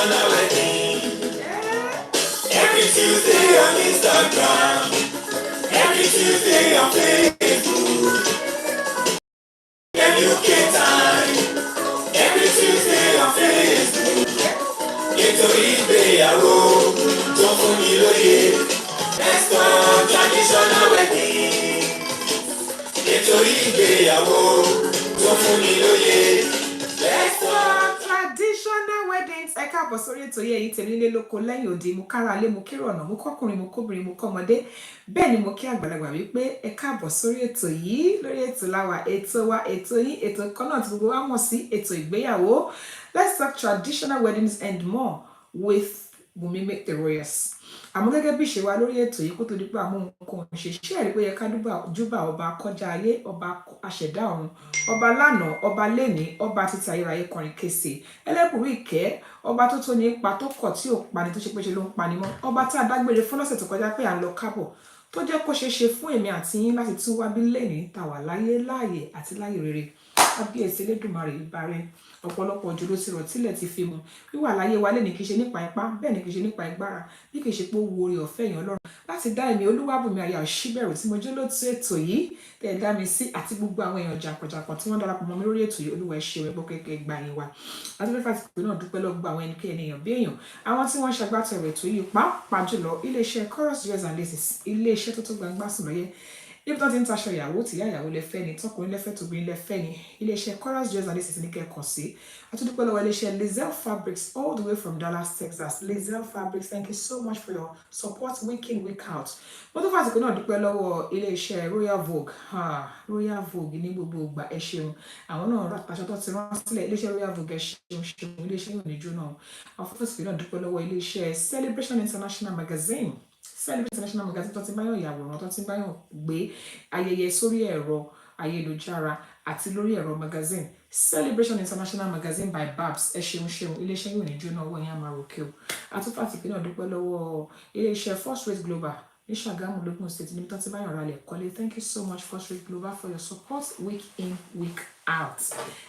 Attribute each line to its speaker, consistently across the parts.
Speaker 1: traditional wedding. Every Tuesday on Instagram, every Tuesday on Facebook, UK time, every Tuesday on Facebook. Ètò ìgbéyàwó tó fún mi lóye. Let's talk traditional wedding. Ètò ìgbéyàwó tó fún mi lóye. Let's talk traditional weddings. Ẹ káàbọ̀ sórí ètò yìí, èyí tèmi nílé lóko lẹ́yìn òde, mo kára lé, mo kérò ọ̀nà, mo kọ́kùnrin, mo kóbìnrin, mo kọ́mọdé. Bẹ́ẹ̀ ni mo kí àgbàlagbà wípé ẹ káàbọ̀ sórí ètò yìí. Lórí ètò láwa, ètò wa, ètò yín, ètò kan náà tí gbogbo wa mọ̀ sí ètò ìgbéyàwó. Let's talk traditional weddings and more with Bùnmi Make the Royals. Àmọ́ gẹ́gẹ́ bí ìṣe wa lórí ètò yìí kó tó di pé àwọn nǹkan òṣèṣẹ́ rí pé yẹ ká júbà ọba kọjá ayé, ọba àṣẹ̀dá ọ̀run, ọba lánàá, ọba lénìí, ọba títí ayérayé kọrin kése, ẹlẹ́bùrú ìkẹ́, ọba tó tó ní ipa tó kọ̀ tí ò pani tó ṣe pé ṣe ló ń pani mọ́, ọba tá a dágbére fún lọ́sẹ̀ tó kọjá pé à ń lọ kábọ̀, tó jẹ́ kó ṣeé ṣe fún èmi àti yín láti tún wá bí lénìí tá wà láyé láàyè àti láyé rere. Kábíyèsí Elédùmarè ìbárẹ́, ọ̀pọ̀lọpọ̀ òjò ló ti rọ̀ tílẹ̀ ti fi mu. Wíwà láyé wa lẹ́ni kì í ṣe nípa ipá, bẹ́ẹ̀ ni kì í ṣe nípa ìgbára, bí kì í ṣe pé ó wo oore ọ̀fẹ́ èèyàn Ọlọ́run láti dá èmi Olúwabùnmi aya Òṣìbẹ̀rù tí mo jẹ́ lóòtú ètò yìí tẹ́ ẹ dá mi sí, àti gbogbo àwọn èèyàn jàǹkànjàǹkàn tí wọ́n darapọ̀ mọ́ mi lórí ètò yìí. Olúwa ẹ ṣé o, ẹ gbọ́ kẹ́kẹ́ gba yín wa. Adúlẹ́fà ti pè náà dúpẹ́ lọ́gbọ́ àwọn ẹnikẹ́ni èèyàn bí èèyàn, àwọn tí wọ́n ṣagbátẹrù ètò yìí pàápàá jùlọ iléeṣẹ́ Chorus Jewels and Laces, iléeṣẹ́ tó tó gbangba sùn lọ́yẹ́ níbi tó ti ń taṣọ ìyàwó tìyá ìyàwó lẹ́fẹ́ ni, tọkùnrin lẹ́fẹ́ tóbìnrin lẹ́fẹ́ ni, iléeṣẹ́ Chorus Jewels and Laces ní kẹ́kọ̀ọ́ sí. Àtúndúpẹ́ lọ́wọ́ iléeṣẹ́ Lizelle Fabrics all the way from Dallas, Texas. Lizelle Fabrics, thank you so much for your support week in week out. Mo tún fàtìkù náà dúpẹ́ lọ́wọ́ iléeṣẹ́ Royal Vogue. Royal Vogue ní gbogbo ìgbà ẹ ṣeun. Àwọn náà rà aṣọ tó ti rán sílẹ̀, iléeṣẹ́ Royal Vogue ẹ ṣeun, iléeṣẹ́ yóò ní jóná. Àwọn fàtìkù náà dúpẹ́ lọ́wọ́ iléeṣẹ́ Celebration International Magazine. Celebration International Magazine tó ti báyọ̀ yàwòrán, tó ti báyọ̀ gbé ayẹyẹ sórí ẹ̀rọ ayélujára àti lórí ẹ̀rọ magazine. Celebration International Magazine by Babs, ẹ ṣeun iléeṣẹ́ yóò ní jóná, owó yẹn á máa ròkè o. Àtúntàtìkì náà dúpẹ́ lọ́wọ́ iléeṣẹ́ First Rate Global ní Ṣàgámù lógún state níbi tó ti báyọ̀ ralẹ̀ kọ́lé. Thank you so much First Rate Global for your support week in week out.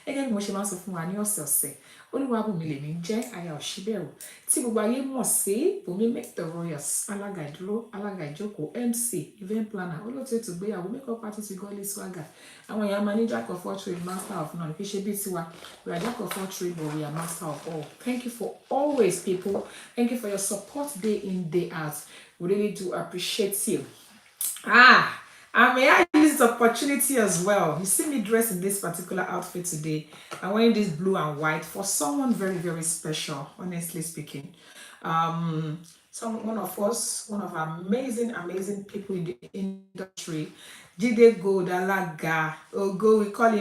Speaker 1: Gẹ́gẹ́ bí mo ṣe máa ń sọ fún wa ní ọ̀sẹ̀ọ̀sẹ̀, Olúwabùnmi lèmi jẹ́ aya Òṣìbẹ̀rù tí gbogbo ayé mọ̀ sí Bùnmi Make the Royals, alága ìdúró, alága ìjókòó, MC, event planner, olóòtú ètò ìgbéyàwó, makeup artist with godly swagger. Àwọn èèyàn máa ní jack of all trades, master of none. Kì í ṣe bí tiwa, we are jack of all trades but we are master of all. Thank you for always, people. Thank you for your support day in, day out. We really do appreciate you. And may I use this opportunity as well. You see me dressed in this particular outfit today. I'm wearing this blue and white for someone very, very special, honestly speaking. One of our amazing people in the industry, Jide Gold Alaga, Ogo, we call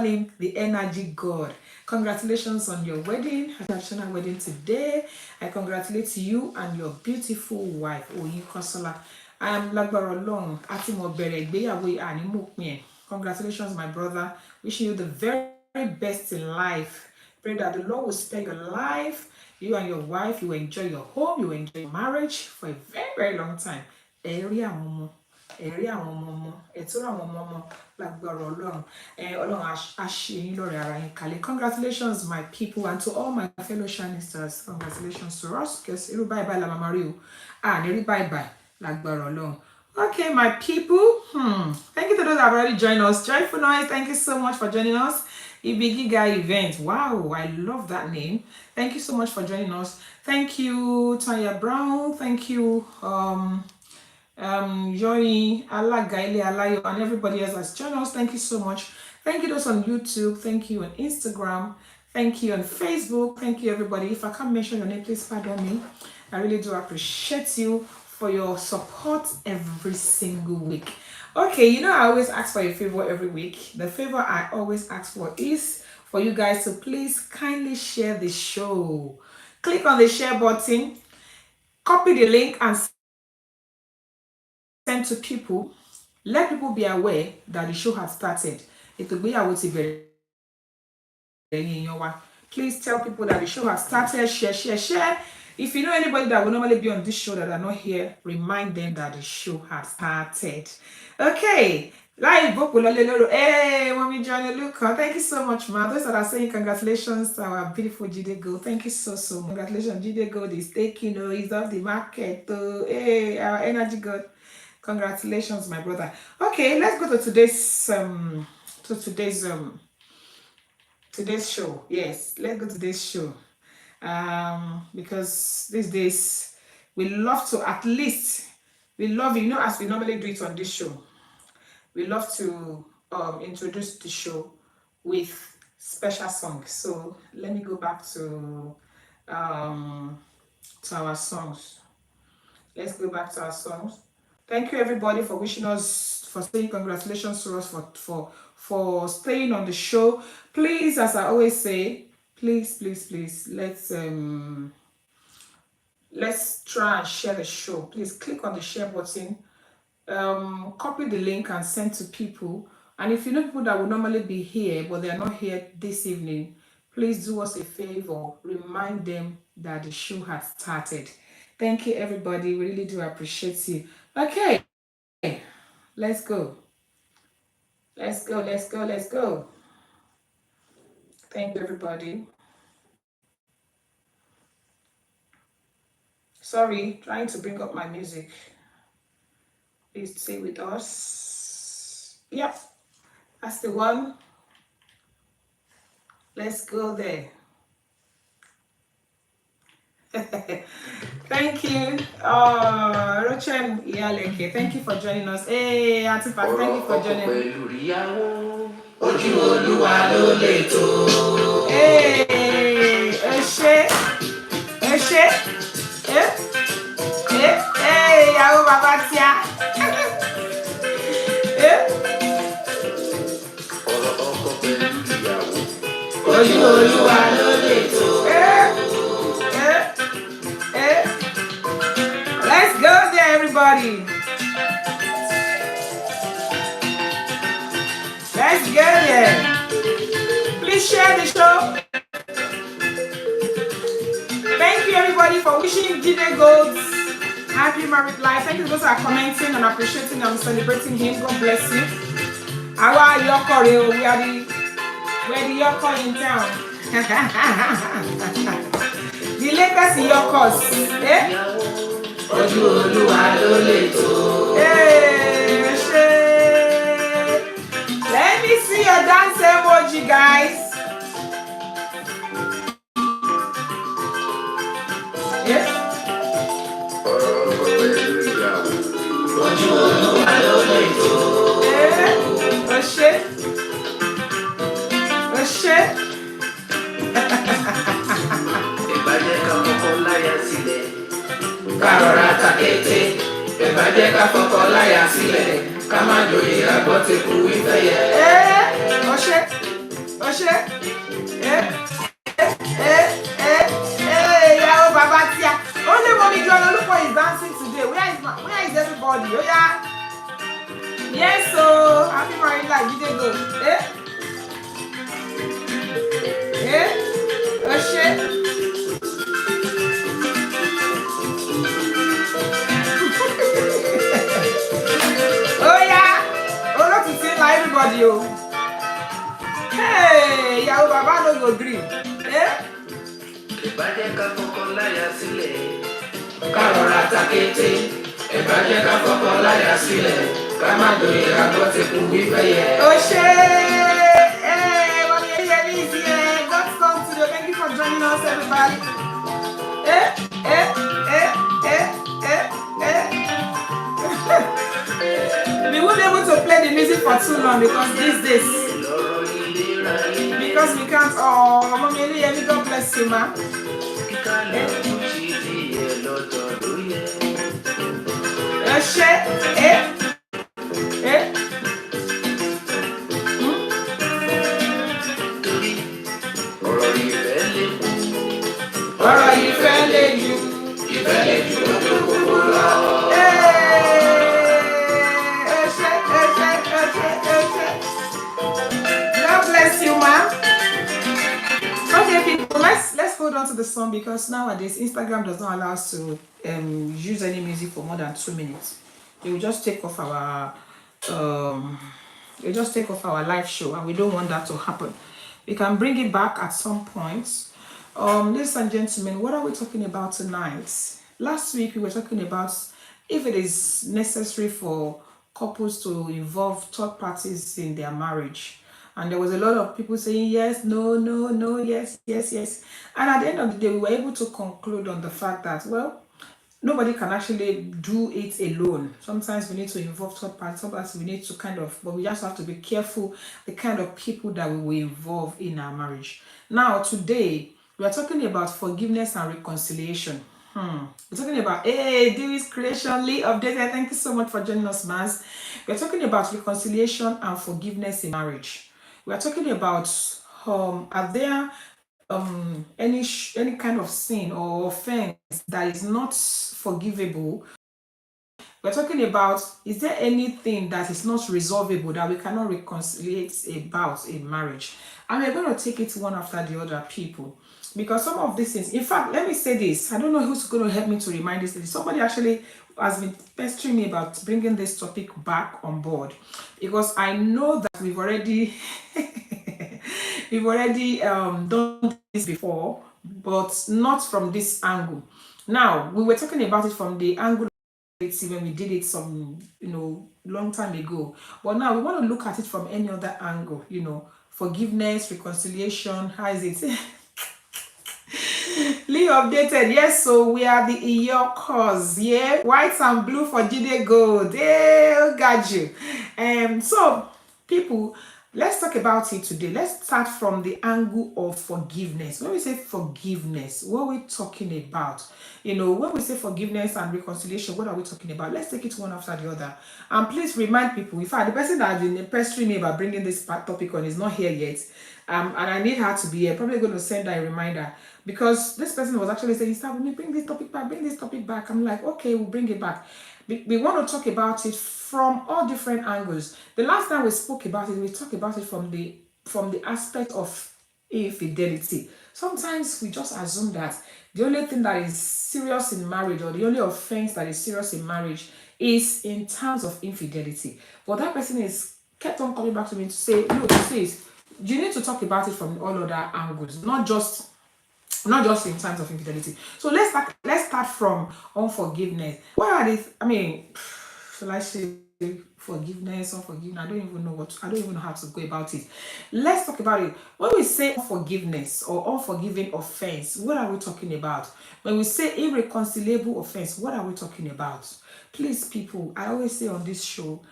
Speaker 1: him the energy god. Congratulations on your wedding, traditional wedding today. I congratulate you and your beautiful wife, Oyinkansola. I am lágbára Ọlọ́run àti mo bẹ̀rẹ̀ ìgbéyàwó àní mo pin ẹ̀. Congratulations, my brother. Wishing you the very best in life. Pray that the Lord will spare your life. You and your wife, you will enjoy your home, you will enjoy your marriage for a very, very long time. Ẹ̀rí àwọn ọmọ, ẹ̀tọ́ àwọn ọmọ lágbára Ọlọ́run. Ọlọ́run á ṣe yín lórí ara yín kalẹ̀. Congratulations, my people, and to all my fellow shining stars. Congratulations to us, because irú bye la mama rí o. Ní rí bye. Okay, my people. Thank you to those that have already joined us. Joyful Noise, thank you so much for joining us. Ibigiga event. Wow, I love that name. Thank you so much for joining us. Thank you, Tanya Brown. Thank you, Joy Alagaile Alayo, and everybody else that's joined us. Thank you so much. Thank you those on YouTube. Thank you on Instagram. Thank you on Facebook. Thank you, everybody. If I can't mention your name, please pardon me. I really do appreciate you for your support every single week. Okay, you know I always ask for a favor every week. The favor I always ask for is for you guys to please kindly share the show. Click on the share button, copy the link and send to people. Let people be aware that the show has started. Please tell people that the show has started. Share. If you know anybody that will normally be on this show that are not here, remind them that the show has started. Okay,
Speaker 2: Hey, Mommy Johnny Luca, thank you so much, man. Those that are saying congratulations to our beautiful Jide Gold. Thank you so much. Congratulations, Jide Gold is taking, he's off the market. Hey, our energy God. Congratulations, my brother. Okay, let's go to today's show. Yes, let's go to today's show. Because these days we love to at least we love, as we normally do it on this show. We love to introduce the show with special songs. So let me go back um, to our songs. Let's go back to our songs. Thank you everybody for wishing us, for saying congratulations to us for staying on the show. Please, as I always say, please, let's try and share the show. Please click on the share button, copy the link and send to people. And if you know people that would normally be here but they are not here this evening, please do us a favor, remind them that the show has started. Thank you everybody, we really do appreciate you. Okay, let's go. Let's go. Thank you everybody. Sorry, trying to bring up my music. Please stay with us. Yep, that's the one. Let's go there. Thank you. Rochem Iyaleke, thank you for joining us. Hey, Auntie Pat, thank you for joining us. Ojú Olúwa ló lè tó. Hey, ẹ ṣé, ìyàwó bàbá tíá. Ojú Olúwa ló lè tó. Let's go there, everybody. Let's go there. Please share the show. Thank you, everybody, for wishing Jide Gold happy married life. Thank you to those who are commenting and appreciating and celebrating him. God bless you. Our Yoko, we are the Yoko in town. The Lakers in Yokos. Ojú Olúwa ló lè tó. Let me see your dance emoji, guys. Ojú Olúwa ló lè tó. Ó ṣé. Ìbàjẹ́ ká fọkọ láyà sílẹ̀. Ká rọra tàkété. Ìbàjẹ́ ká fọkọ láyà sílẹ̀. Ká má joyè agbọ́tẹ̀kù ìfẹ́yẹ. Ó ṣé. Ìyàwó bàbá tíá. Only Mommy John Oluko is dancing today. Where is everybody? Oh yeah. Yes, so happy married life. Jide Gold. Oh shit. Oh yeah. Oh, look to sing like everybody. Oh. Hey, ìyàwó bàbá no go green. Ìbàjẹ́ ká fọkọ láyà sílẹ̀. Ká rọra tàkété. Ìbàjẹ́ ká fọkọ láyà sílẹ̀. Ká má joyè agbọ́tẹ̀kù ìfẹ́yẹ. Ó ṣé. Mommy Eyemi is here. God's come today. Thank you for joining us, everybody. We won't be able to play the music for too long because these days. Because we can't. Oh, Mommy Eyemi, God bless you, ma. Ọ̀rọ̀ ìfẹ́ lè ju ojú gbogbo lọ. God bless you, ma. Okay, people, let's hold on to the song because nowadays Instagram does not allow us to use any music for more than 2 minutes. They will just take off our They just take off our live show, and we don't want that to happen. We can bring it back at some point. Ladies and gentlemen, what are we talking about tonight? Last week we were talking about if it is necessary for couples to involve third parties in their marriage. And there was a lot of people saying yes, no, no, no, yes, yes, yes. And at the end of the day, we were able to conclude on the fact that, well, nobody can actually do it alone. Sometimes we need to involve third parties. Sometimes we need to but we just have to be careful the kind of people that we will involve in our marriage. Now, today, we are talking about forgiveness and reconciliation. We're talking about, hey, this creation, Lee updated. Thank you so much for joining us, Maz. We're talking about reconciliation and forgiveness in marriage. We're talking about are there any kind of sin or offense that is not forgivable. We're talking about, is there anything that is not resolvable that we cannot reconcile about in marriage? And we're going to take it one after the other, people. Because some of these things, in fact, let me say this. I don't know who's going to help me to remind this. Somebody actually has been pestering me about bringing this topic back on board. Because I know that we've already done this before, but not from this angle. Now, we were talking about it from the angle when we did it some, long time ago. But now we want to look at it from any other angle, forgiveness, reconciliation, how is it? Lee updated, yes, so we are the Iyokos, yeah, white and blue for Jide Gold, hey, got you. So people, let's talk about it today. Let's start from the angle of forgiveness. When we say forgiveness, what are we talking about? When we say forgiveness and reconciliation, what are we talking about? Let's take it one after the other. And please remind people, in fact, the person that has been pestering me about bringing this topic on is not here yet. And I need her to be here. Probably going to send her a reminder, because this person was actually saying, "Stop, let me bring this topic back, bring this topic back." I'm like, okay, we'll bring it back. We want to talk about it from all different angles. The last time we spoke about it, we talked about it from the aspect of infidelity. Sometimes we just assume that the only thing that is serious in marriage, or the only offense that is serious in marriage, is in terms of infidelity. But that person is kept on coming back to me to say, look, sis, you need to talk about it from all other angles, not just in terms of infidelity. So let's start from unforgiveness. What are these? I mean, shall I say forgiveness, unforgiveness? I don't even know how to go about it. Let's talk about it. When we say unforgiveness or unforgiving offense, what are we talking about? When we say irreconcilable offense, what are we talking about? Please, people, I always say on this show,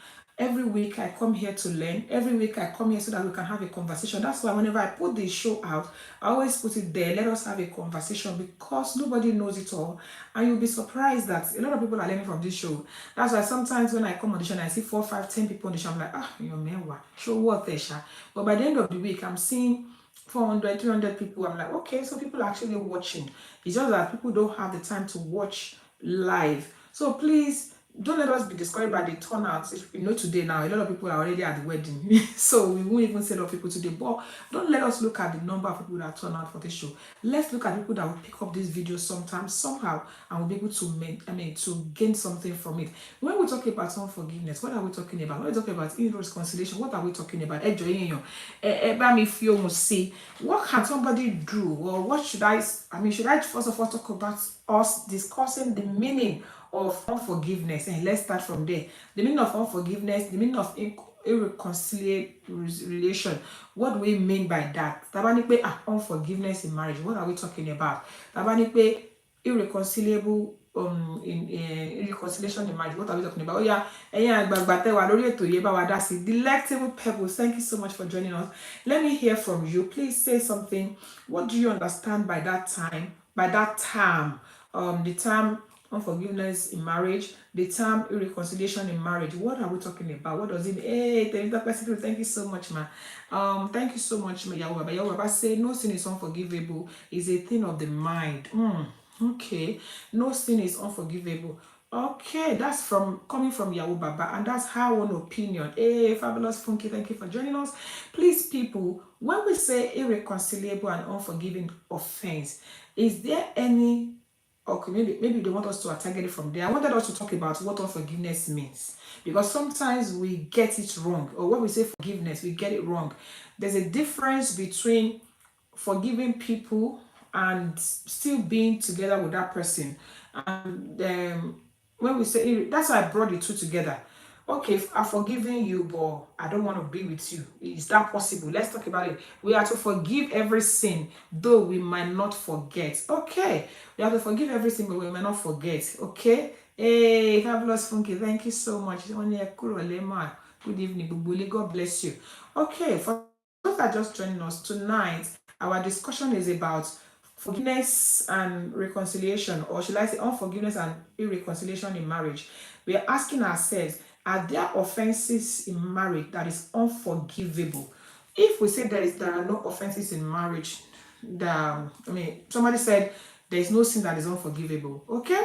Speaker 2: every week I come here to learn. Every week I come here so that we can have a conversation. That's why whenever I put the show out, I always put it there. Let us have a conversation, because nobody knows it all. And you'll be surprised that a lot of people are learning from this show. That's why sometimes when I come on the show and I see 4, 5, 10 people on the show, I'm like, man, what? Show what there, Sha. But by the end of the week, I'm seeing 400, 300 people. I'm like, okay, so people are actually watching. It's just that people don't have the time to watch live. So please, don't let us be discouraged by the turnouts. Today now, a lot of people are already at the wedding. So we won't even say a lot of people today. But don't let us look at the number of people that turn out for this show. Let's look at people that will pick up this video sometimes, somehow, and will be able to gain something from it. When we talk about unforgiveness, what are we talking about? When we talk about irreconciliation, what are we talking about? What can somebody do? Or what should I first of all talk about us discussing the meaning of unforgiveness? And let's start from there. The meaning of unforgiveness, the meaning of irreconciliation. What do we mean by that? Unforgiveness in marriage, what are we talking about? Irreconcilable irreconciliation in marriage, what are we talking about? Oh yeah, delectable pebbles, thank you so much for joining us. Let me hear from you. Please say something. What do you understand by that term? The term unforgiveness in marriage, the term irreconciliation in marriage. What are we talking about? What does it mean? Hey, thank you so much, ma. Thank you so much, ma. Yahweh say no sin is unforgivable. It's a thing of the mind. Okay, no sin is unforgivable. Okay, that's coming from Yahweh Baba, and that's her own opinion. Hey, fabulous Funky, thank you for joining us. Please, people, when we say irreconcilable and unforgiving offense, is there any Okay, maybe they want us to target it from there. I wanted us to talk about what unforgiveness means, because sometimes we get it wrong, or when we say forgiveness, we get it wrong. There's a difference between forgiving people and still being together with that person. And when we say, that's why I brought the two together. Okay, I've forgiven you, but I don't want to be with you. Is that possible? Let's talk about it. We are to forgive every sin, though we might not forget. Okay, we have to forgive every sin, but we might not forget. Okay. Hey, fabulous Funky, thank you so much. Good evening, Bubuli. God bless you. Okay, for those that are just joining us tonight, our discussion is about forgiveness and reconciliation, or should I say unforgiveness and irreconciliation in marriage. We are asking ourselves, are there offenses in marriage that is unforgivable? If we say there are no offenses in marriage, somebody said there is no sin that is unforgivable. Okay.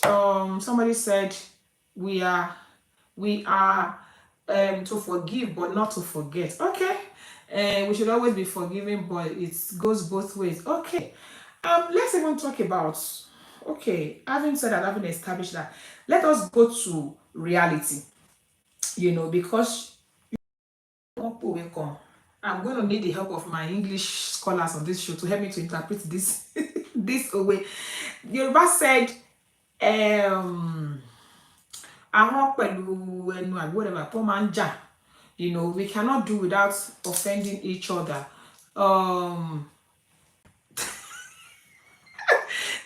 Speaker 2: Somebody said we are to forgive but not to forget. Okay. And we should always be forgiving, but it goes both ways. Okay. Let's even talk about, okay, having said that, having established that, let us go to reality, because I'm going to need the help of my English scholars on this show to help me to interpret this this away. Yoruba said, ahọ́n pẹ̀lú ẹnu àbí whatever tó máa ń jà, we cannot do without offending each other.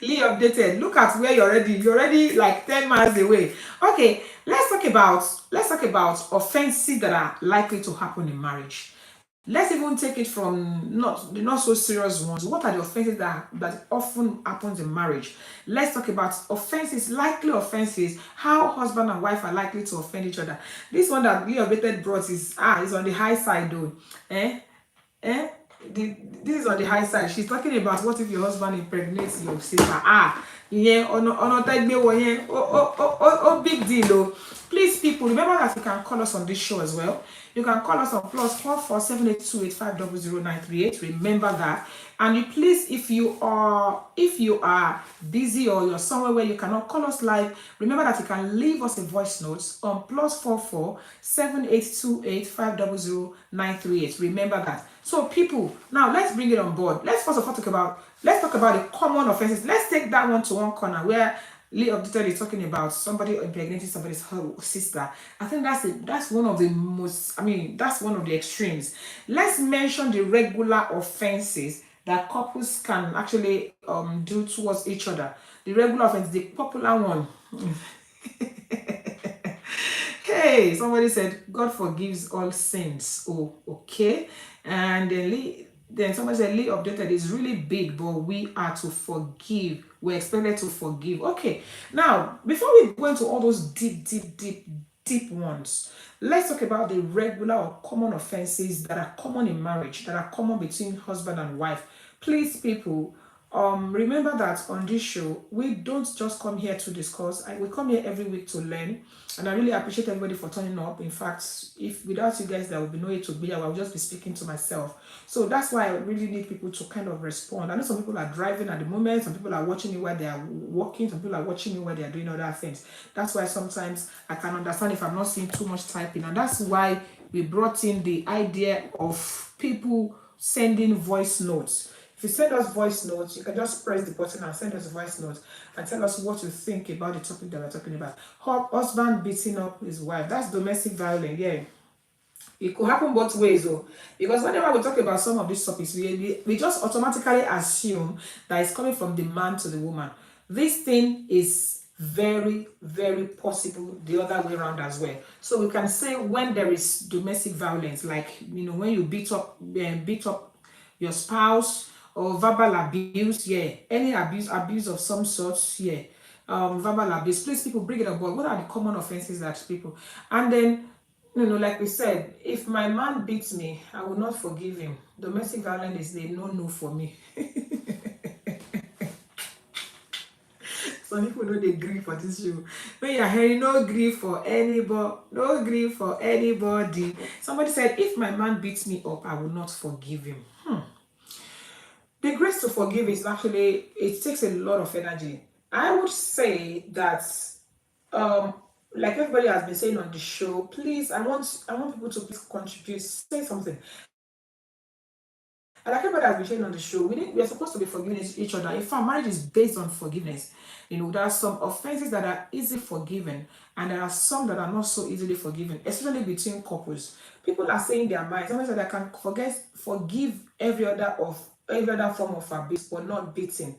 Speaker 2: Lee updated. Look at where you're already like 10 miles away. Okay, let's talk about offenses that are likely to happen in marriage. Let's even take it from the not so serious ones. What are the offenses that often happens in marriage? Let's talk about offenses, likely offenses, how husband and wife are likely to offend each other. This one that Lee updated brought is on the high side though. Eh? This is on the high side. She's talking about what if your husband impregnates your sister. Yeah, oh, big deal though. Please, people, remember that you can call us on this show as well. You can call us on +447828500938. Remember that. And you please, if you are busy or you're somewhere where you cannot call us live, remember that you can leave us a voice note on +447828500938. Remember that. So people, now let's bring it on board. Let's first of all talk about the common offenses. Let's take that one to one corner where Lee updated is talking about somebody impregnating somebody's sister. I think that's one of the most, that's one of the extremes. Let's mention the regular offenses that couples can actually do towards each other. The regular offense, the popular one. Hey, somebody said God forgives all sins. Oh, okay. And then somebody said Lee updated is really big, but we are to forgive. We're expected to forgive. Okay. Now, before we go into all those deep ones, let's talk about the regular or common offenses that are common in marriage, that are common between husband and wife. Please, people, remember that on this show, we don't just come here to discuss. We come here every week to learn. And I really appreciate everybody for turning up. In fact, if without you guys, there will be no ETO IGBEYAWO. I'll just be speaking to myself. So that's why I really need people to kind of respond. I know some people are driving at the moment. Some people are watching me while they are walking. Some people are watching me while they are doing other things. That's why sometimes I can understand if I'm not seeing too much typing. And that's why we brought in the idea of people sending voice notes. If you send us voice notes, you can just press the button and send us a voice note and tell us what you think about the topic that we're talking about. Husband beating up his wife. That's domestic violence. Yeah. It could happen both ways though. Because whenever we talk about some of these topics, we just automatically assume that it's coming from the man to the woman. This thing is very, very possible the other way around as well. So we can say when there is domestic violence, like when you beat up your spouse, or verbal abuse, yeah, any abuse of some sort, yeah, verbal abuse. Please, people, bring it aboard. What are the common offenses that people? And then, like we said, if my man beats me, I will not forgive him. Domestic violence is a no for me. Some people know they grieve for this show. When you're hearing no grief for anybody, Somebody said, if my man beats me up, I will not forgive him. The grace to forgive is actually, it takes a lot of energy. I would say that um like everybody has been saying on the show, please, I want people to please contribute, say something. And like everybody has been saying on the show, we are supposed to be forgiving each other. In fact, marriage is based on forgiveness. There are some offenses that are easily forgiven, and there are some that are not so easily forgiven, especially between couples. People are saying their minds. Somebody said I can forgive every other form of abuse, but not beating.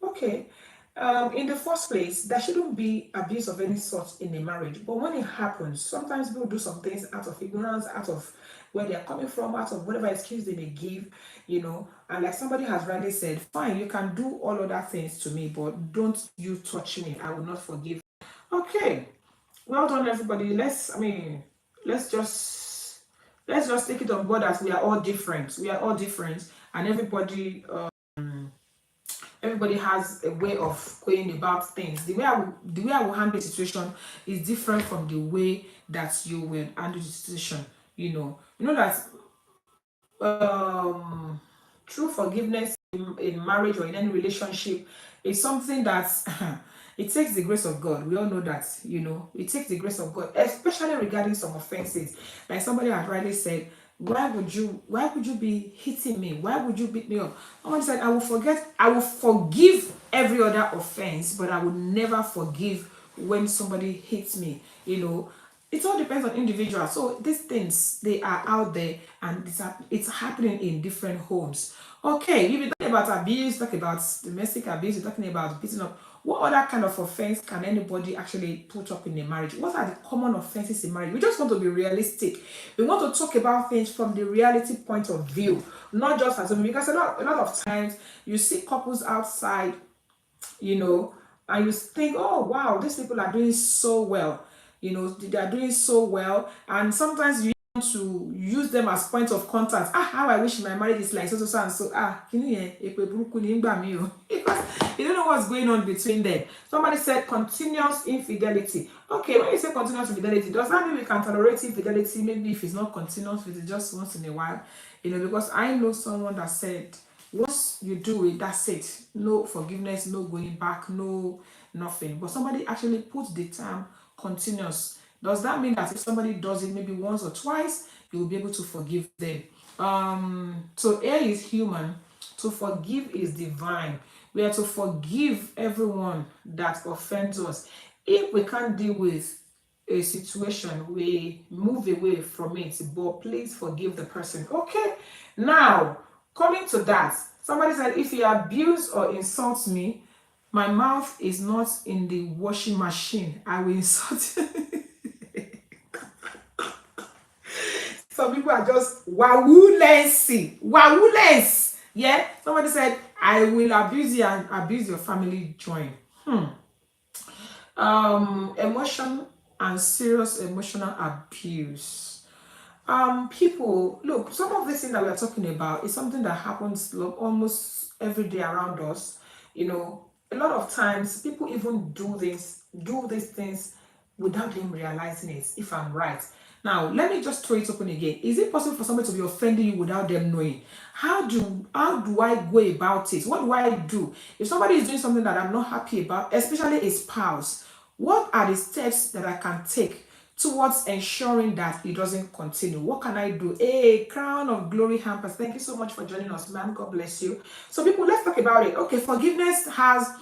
Speaker 2: Okay. In the first place, there shouldn't be abuse of any sort in a marriage. But when it happens, sometimes people do some things out of ignorance, out of where they are coming from, out of whatever excuse they may give, And like somebody has rightly said, fine, you can do all other things to me, but don't you touch me. I will not forgive. Okay, well done, everybody. Let's just take it on board as we are all different. We are all different, and everybody has a way of going about things. The way I will handle the situation is different from the way that you will handle the situation. That true forgiveness in marriage or in any relationship is something that it takes the grace of God. We all know that, it takes the grace of God, especially regarding some offenses. Like somebody has rightly said, why would you be hitting me? Why would you beat me up? Someone said, I will forgive every other offense, but I will never forgive when somebody hits me. It all depends on individuals. So these things, they are out there, and it's happening in different homes. Okay, if you're talking about abuse, talk about domestic abuse, you're talking about beating up. What other kind of offense can anybody actually put up in a marriage? What are the common offenses in marriage? We just want to be realistic. We want to talk about things from the reality point of view, not just as a, because a lot of times you see couples outside, you know, and you think, oh wow, these people are doing so well. They are doing so well, and sometimes you want to use them as point of contact. How I wish my marriage is like so so so and so. Kini yẹn èpè burúkú ni nígbà míì o. Because you don't know what's going on between them. Somebody said continuous infidelity. Okay, when you say continuous infidelity, does that mean we can tolerate infidelity? Maybe if it's not continuous, if it's just once in a while. Because I know someone that said, once you do it, that's it. No forgiveness, no going back, no nothing. But somebody actually put the term continuous. Does that mean that if somebody does it maybe once or twice, you will be able to forgive them? So A is human, to forgive is divine. We are to forgive everyone that offends us. If we can't deal with a situation, we move away from it, but please forgive the person. Okay, now coming to that, somebody said, if he abuse or insults me, my mouth is not in the washing machine, I will insult. Some people are just wawulensi. Yeah, somebody said, I will abuse you and abuse your family join. Emotion and serious emotional abuse. People, look, some of this thing that we are talking about is something that happens almost every day around us. A lot of times people even do these things without them realizing it, if I'm right. Now, let me just throw it open again. Is it possible for somebody to be offending you without them knowing? How do I go about it? What do I do? If somebody is doing something that I'm not happy about, especially a spouse, what are the steps that I can take towards ensuring that it doesn't continue? What can I do? Hey, Crown of Glory Hampers, thank you so much for joining us, ma'am. God bless you. So, people, let's talk about it. Okay, forgiveness has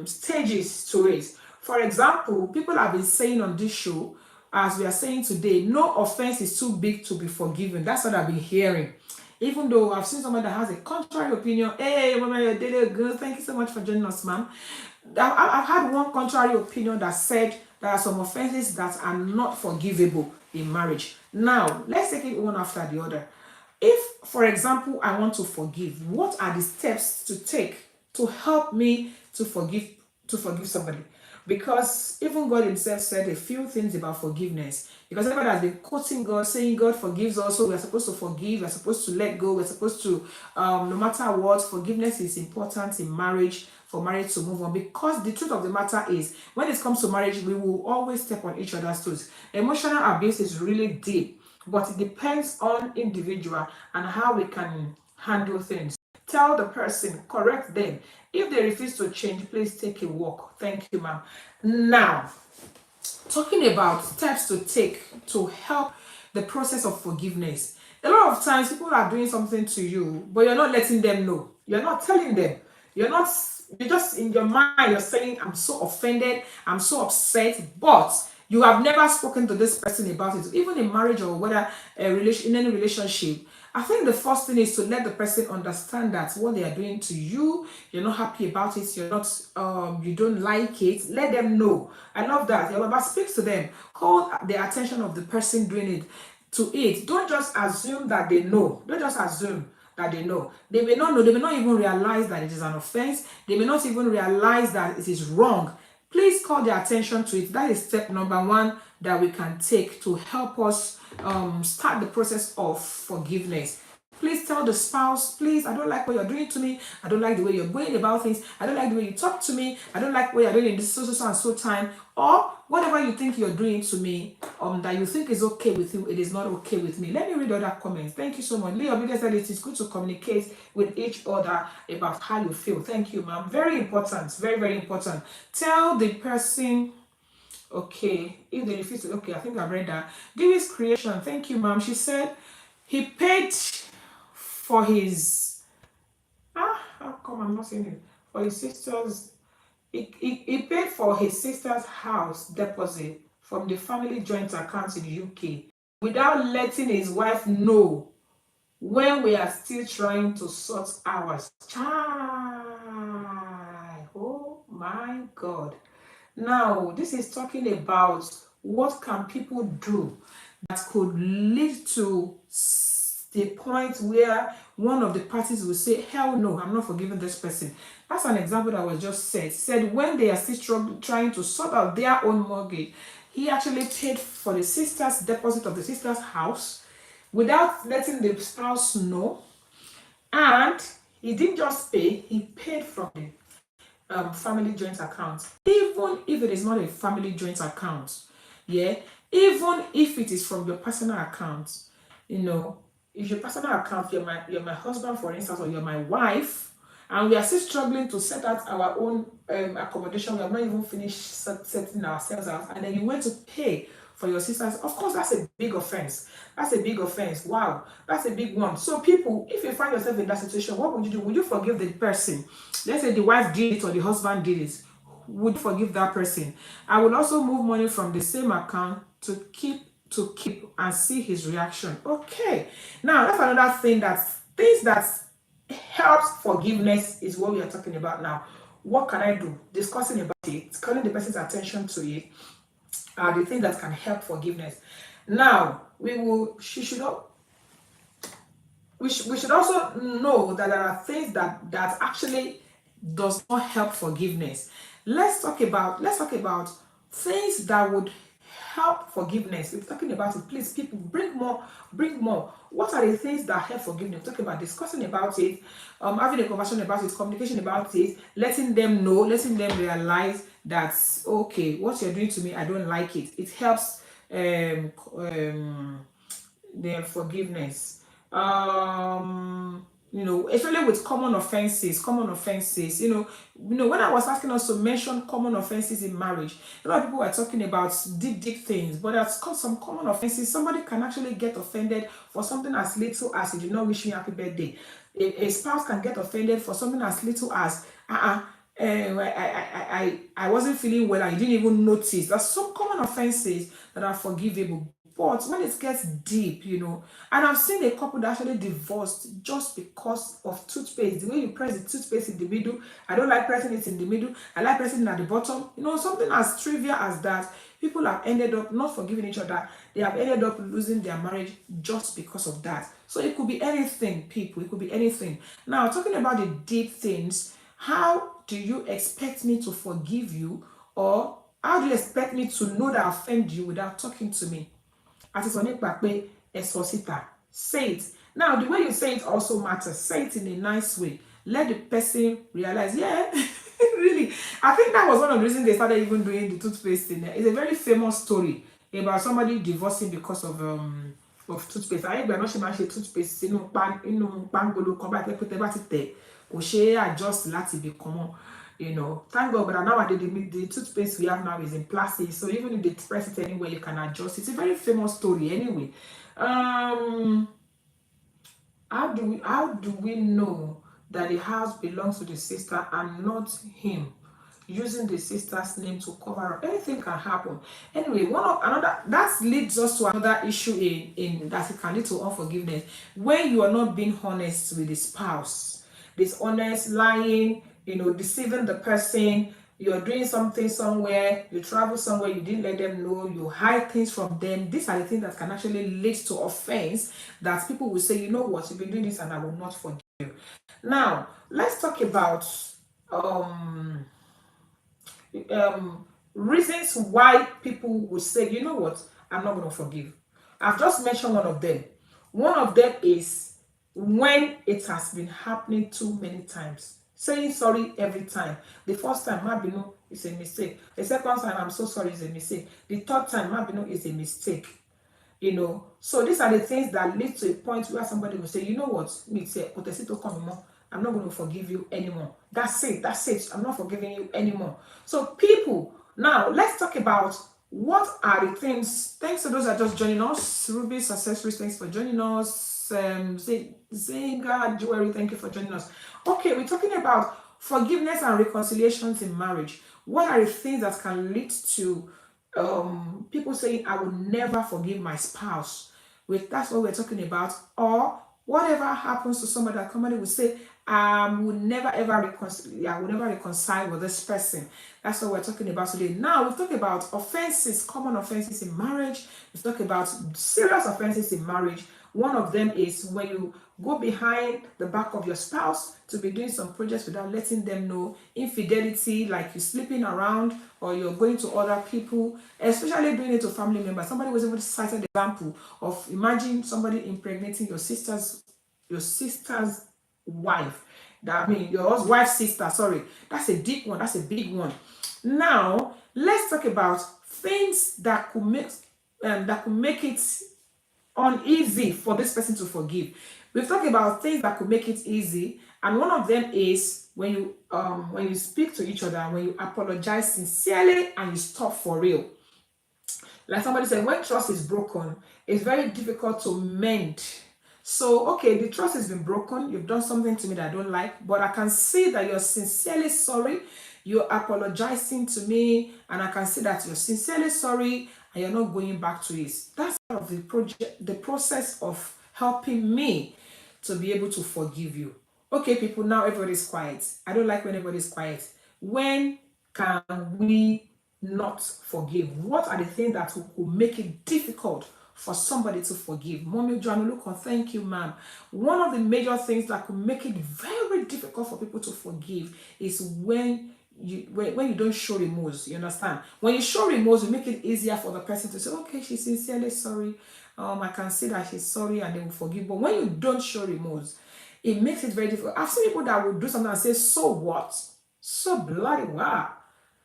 Speaker 2: stages to it. For example, people have been saying on this show, as we are saying today, no offense is too big to be forgiven. That's what I've been hearing. Even though I've seen someone that has a contrary opinion. Hey, Mama, you're daily good. Thank you so much for joining us, ma'am. I've had one contrary opinion that said there are some offenses that are not forgivable in marriage. Now, let's take it one after the other. If, for example, I want to forgive, what are the steps to take to help me to forgive somebody? Because even God himself said a few things about forgiveness. Because everybody has been quoting God, saying God forgives us, so we're supposed to forgive, we're supposed to let go, we're supposed to, no matter what, forgiveness is important in marriage, for marriage to move on. Because the truth of the matter is, when it comes to marriage, we will always step on each other's toes. Emotional abuse is really deep, but it depends on individual and how we can handle things. Tell the person, correct them. If they refuse to change, please take a walk. Thank you, ma'am. Now, talking about steps to take to help the process of forgiveness. A lot of times people are doing something to you, but you're not letting them know. You're not telling them. You're not, you're just in your mind, you're saying, I'm so offended, I'm so upset, but you have never spoken to this person about it, even in marriage or whether a relation in any relationship. I think the first thing is to let the person understand that what they are doing to you, you're not happy about it, you're not, you don't like it. Let them know. I love that. Your Baba speaks to them. Hold the attention of the person doing it to it. Don't just assume that they know. Don't just assume that they know. They may not know. They may not even realize that it is an offense. They may not even realize that it is wrong. Please call their attention to it. That is step number one that we can take to help us start the process of forgiveness. Please tell the spouse, please, I don't like what you're doing to me. I don't like the way you're going about things. I don't like the way you talk to me. I don't like what you're doing in this so and so time. Or whatever you think you're doing to me, that you think is okay with you, it is not okay with me. Let me read other comments. Thank you so much. Leo Obide said it is good to communicate with each other about how you feel. Thank you, ma'am. Very important. Very, very important. Tell the person, okay, if they refuse to, okay, I think I've read that. This creation, thank you, ma'am. She said he paid for his, how come I'm not saying it? For his sister's, he paid for his sister's house deposit from the family joint account in the UK without letting his wife know when we are still trying to sort ours. Child, oh my God. Now, this is talking about what can people do that could lead to the point where one of the parties will say, hell no, I'm not forgiving this person. That's an example that was just said when they are still trying to sort out their own mortgage. He actually paid for the sister's deposit of the sister's house without letting the spouse know, and he didn't just pay, he paid from the family joint account, even if it is not a family joint account. Yeah, even if it is from your personal account. You know, if your personal account, you're my husband, for instance, or you're my wife, and we are still struggling to set out our own accommodation, we have not even finished setting ourselves out, and then you went to pay for your sisters. Of course, that's a big offense. That's a big offense. Wow, that's a big one. So people, if you find yourself in that situation, what would you do? Would you forgive the person? Let's say the wife did it or the husband did it. Would you forgive that person? I would also move money from the same account to keep and see his reaction. Okay. Now that's another thing, things that helps forgiveness is what we are talking about now. What can I do? Discussing about it, calling the person's attention to it, are the things that can help forgiveness. Now we should also know that there are things that actually does not help forgiveness. Let's talk about things that would help forgiveness. We're talking about it. Please, people, bring more. What are the things that help forgiveness? Talk about discussing about it, having a conversation about it, communication about it, letting them know, letting them realize that okay, what you're doing to me, I don't like it. It helps their forgiveness. You know, especially with common offenses. When I was asking us to mention common offenses in marriage, a lot of people were talking about deep things, but there's some common offenses. Somebody can actually get offended for something as little as he did not wish me happy birthday. A spouse can get offended for something as little as I wasn't feeling well, I didn't even notice. There's some common offenses that are forgivable. But when it gets deep, and I've seen a couple that actually divorced just because of toothpaste. The way you press the toothpaste in the middle, I don't like pressing it in the middle. I like pressing it at the bottom. Something as trivial as that. People have ended up not forgiving each other. They have ended up losing their marriage just because of that. So it could be anything, people. It could be anything. Now, talking about the deep things, how do you expect me to forgive you? Or how do you expect me to know that I offend you without talking to me? Say it. Now, the way you say it also matters. Say it in a nice way. Let the person realize, yeah, really. I think that was one of the reasons they started even doing the toothpaste in there. It's a very famous story about somebody divorcing because of of toothpaste. I ìgbà náà ṣe máa ṣe toothpaste inú pangolo kan báyìí pé tẹ́ bá ti tẹ̀ kò ṣe é adjust láti ibì kan mọ́. You know, thank God, but nowadays the toothpaste we have now is in plastic, so even if they press it anywhere, you can adjust. It's a very famous story anyway. How do we know that the house belongs to the sister and not him? Using the sister's name to cover up, anything can happen. Anyway, that leads us to another issue in that it can lead to unforgiveness when you are not being honest with the spouse. Dishonest, lying, deceiving the person. You're doing something somewhere, you travel somewhere, you didn't let them know, you hide things from them. These are the things that can actually lead to offense, that people will say, you know what, you've been doing this and I will not forgive you. Now, let's talk about reasons why people would say, you know what, I'm not going to forgive. I've just mentioned one of them. One of them is when it has been happening too many times. Saying sorry every time. The first time, Mabino, is a mistake. The second time, I'm so sorry, is a mistake. The third time, Mabino, is a mistake. So these are the things that lead to a point where somebody will say, you know what, I'm not going to forgive you anymore. That's it. I'm not forgiving you anymore. So people, now let's talk about what are the things. Thanks to those that are just joining us. Ruby Accessories, thanks for joining us. Zinga Jewelry, thank you for joining us. Okay, we're talking about forgiveness and reconciliations in marriage. What are the things that can lead to people saying, I will never forgive my spouse? That's what we're talking about. Or whatever happens to somebody, that somebody will say, I will never reconcile with this person. That's what we're talking about today. Now we've talked about offenses, common offenses in marriage. We've talked about serious offenses in marriage. One of them is when you go behind the back of your spouse to be doing some projects without letting them know. Infidelity, like you're sleeping around or you're going to other people, especially doing it to family members. Somebody was able to cite an example of, imagine somebody impregnating your sister's wife. Your wife's sister, sorry. That's a deep one. That's a big one. Now, let's talk about things that could make it uneasy for this person to forgive. We've talked about things that could make it easy, and one of them is when you speak to each other, when you apologize sincerely and you stop for real. Like somebody said, when trust is broken, it's very difficult to mend. So, okay, the trust has been broken. You've done something to me that I don't like, but I can see that you're sincerely sorry. You're apologizing to me, and I can see that you're sincerely sorry, and you're not going back to it. That's part of the process of helping me to be able to forgive you. Okay, people, now everybody's quiet. I don't like when everybody's quiet. When can we not forgive? What are the things that will make it difficult for somebody to forgive? Mommy Joanoluko, thank you, ma'am. One of the major things that could make it very difficult for people to forgive is when you don't show remorse. You understand? When you show remorse, you make it easier for the person to say, okay, she's sincerely sorry. I can see that she's sorry and they will forgive. But when you don't show remorse, it makes it very difficult. I've seen people that will do something and say, so what? So bloody wow.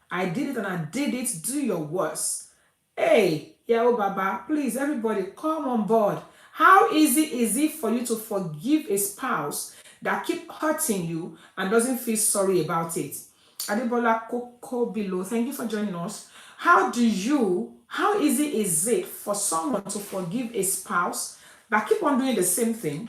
Speaker 2: I did it and I did it. Do your worst. Hey, Yao Baba, please, everybody, come on board. How easy is it for you to forgive a spouse that keep hurting you and doesn't feel sorry about it? Adebola Koko below, thank you for joining us. How easy is it for someone to forgive a spouse that keep on doing the same thing,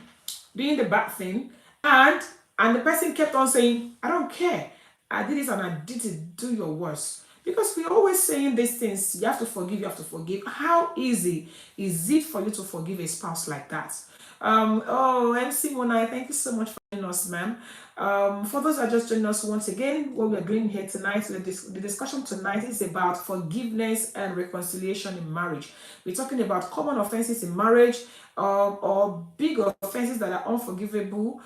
Speaker 2: doing the bad thing, and the person kept on saying, I don't care, I did this and I did it, do your worst. Because we're always saying these things, you have to forgive. How easy is it for you to forgive a spouse like that? MC Monai, thank you so much for joining us, ma'am. For those that just joined us once again, what we're doing here tonight, the discussion tonight is about forgiveness and reconciliation in marriage. We're talking about common offenses in marriage, or big offenses that are unforgivable.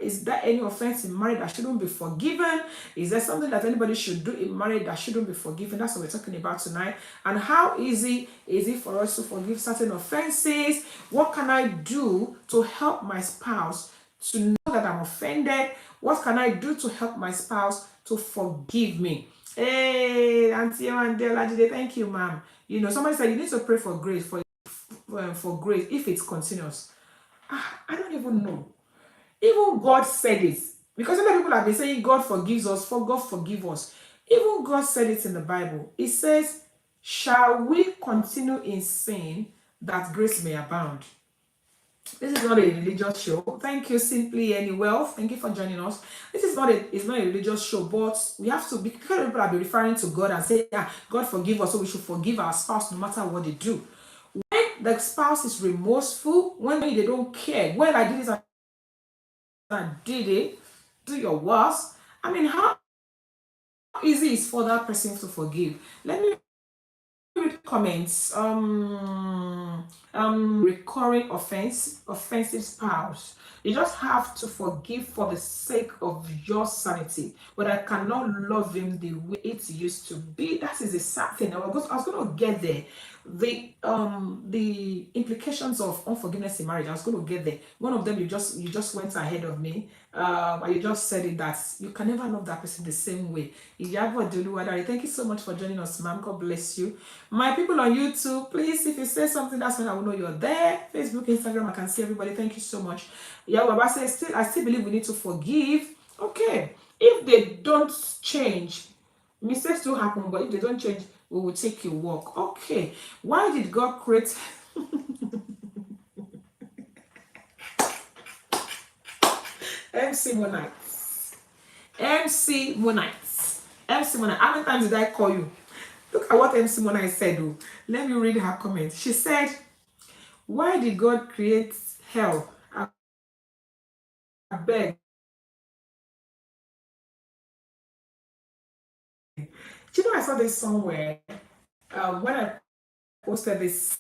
Speaker 2: Is there any offense in marriage that shouldn't be forgiven? Is there something that anybody should do in marriage that shouldn't be forgiven? That's what we're talking about tonight. And how easy is it for us to forgive certain offenses? What can I do to help my spouse to know that I'm offended? What can I do to help my spouse to forgive me? Hey, Auntie Mandela, thank you, ma'am. Somebody said you need to pray for grace for for grace if it's continuous? I don't even know. Even God said it. Because other people have been saying God forgives us, for God forgive us. Even God said it in the Bible. It says, shall we continue in sin that grace may abound? This is not a religious show. Thank you, Simply Anywell. Thank you for joining us. This is not a religious show, but we have to be because people are be referring to God and say, yeah, God forgive us, so we should forgive our spouse no matter what they do. When the spouse is remorseful, when they don't care, when I did this and did it, do your worst. I mean, how easy is for that person to forgive? Let me read comments. Recurring offensive spouse. You just have to forgive for the sake of your sanity. But I cannot love him the way it used to be. That is a sad thing. I was going to get there. The implications of unforgiveness in marriage. I was going to get there. One of them, you just went ahead of me. And you just said it that you can never love that person the same way. Iyabo Doluwadari, thank you so much for joining us, ma'am. God bless you. My people on YouTube, please, if you say something, that's when I will know you're there. Facebook, Instagram, I can see everybody. Thank you so much. Yeah, Baba says, I still believe we need to forgive. Okay. If they don't change, mistakes do happen, but if they don't change, we will take your walk. Okay. Why did God create MC Monites? MC Monites. MC Monite. How many times did I call you? Look at what MC Monite said. Oh. Let me read her comment. She said, why did God create hell? I beg. Do you know I saw this somewhere? When I posted this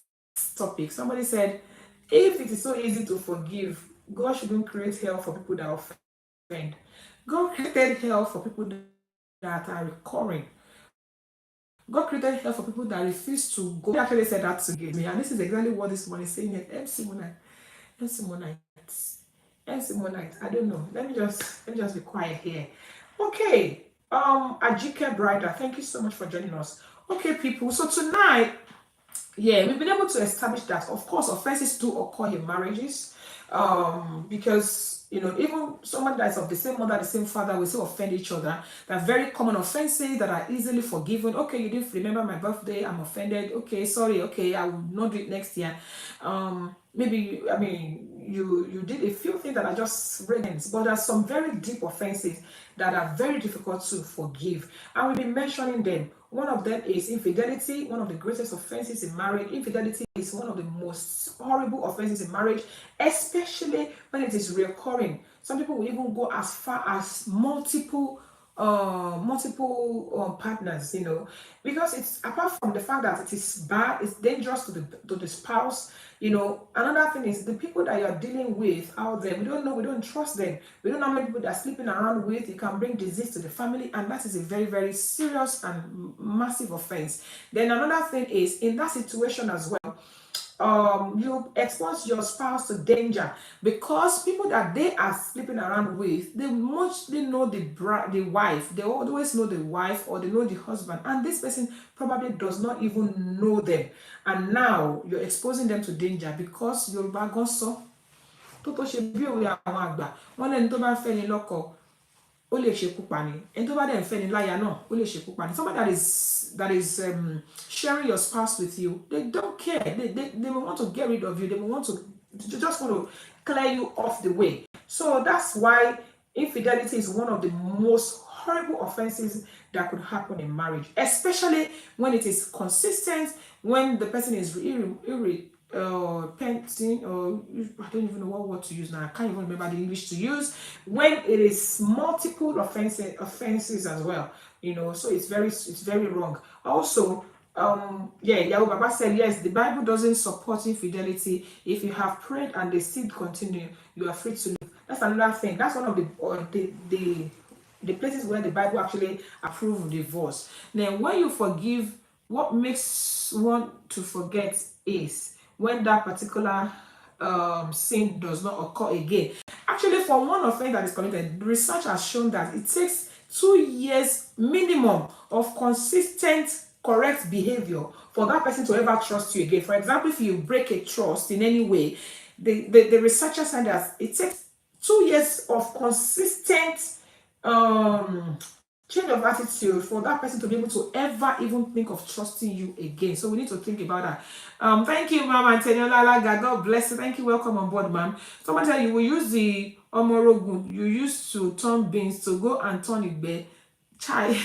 Speaker 2: topic, somebody said, if it is so easy to forgive, God shouldn't create hell for people that offend. God created hell for people that are recurring. God created hell for people that refuse to go. He actually said that to me, and this is exactly what this one is saying here. MC Monite, MC Monite, MC Monite. I don't know. Let me just be quiet here. Okay. Ajike Brider, thank you so much for joining us. Okay, people. So tonight, yeah, we've been able to establish that, of course, offenses do occur in marriages, because even someone that's of the same mother, the same father, will still offend each other. They're very common offenses that are easily forgiven. Okay, you didn't remember my birthday, I'm offended. Okay, sorry. Okay, I will not do it next year. Maybe you did a few things that are just friends, but there's some very deep offenses that are very difficult to forgive, and we'll be mentioning them. One of them is infidelity, one of the greatest offenses in marriage. Infidelity is one of the most horrible offenses in marriage, especially when it is recurring. Some people will even go as far as multiple partners, because it's, apart from the fact that it is bad, it's dangerous to the spouse. Another thing is the people that you're dealing with out there, we don't know, we don't trust them, we don't know how many people they're sleeping around with. It can bring disease to the family, and that is a very, very serious and massive offense. Then another thing is, in that situation as well, you expose your spouse to danger, because people that they are sleeping around with, they mostly know the wife. They always know the wife, or they know the husband, and this person probably does not even know them, and now you're exposing them to danger, because Yorùbá gan sọ tó ṣe bí òwe àwọn àgbà, wọ́n lẹ́ni tó bá fẹ́ ni lọ́kọ ó lè ṣekú pa ni, ẹni tó bá dẹ̀ ń fẹ́ ni láya náà ó lè ṣekú pa ni. Somebody that is sharing your spouse with you, they don't care. They will want to get rid of you. They will want to just want to clear you off the way. So that's why infidelity is one of the most horrible offenses that could happen in marriage, especially when it is consistent, when the person is repenting, or I don't even know what word to use now. I can't even remember the English to use. When it is multiple offenses as well, so it's very wrong. Also, Yahoo Baba said, yes, the Bible doesn't support infidelity. If you have prayed and they still continue, you are free to leave. That's another thing. That's one of the places where the Bible actually approves divorce. Now, when you forgive, what makes one to forget is when that particular sin does not occur again. Actually, for one offense that is committed, research has shown that it takes 2 years minimum of consistent correct behavior for that person to ever trust you again. For example, if you break a trust in any way, the researchers said that it takes 2 years of consistent change of attitude for that person to be able to ever even think of trusting you again. So we need to think about that. Thank you, Ma'am Antoniola Laga. God bless you. Thank you. Welcome on board, ma'am. Someone said you will use the omorogun you used to turn beans to go and turn it. Chai.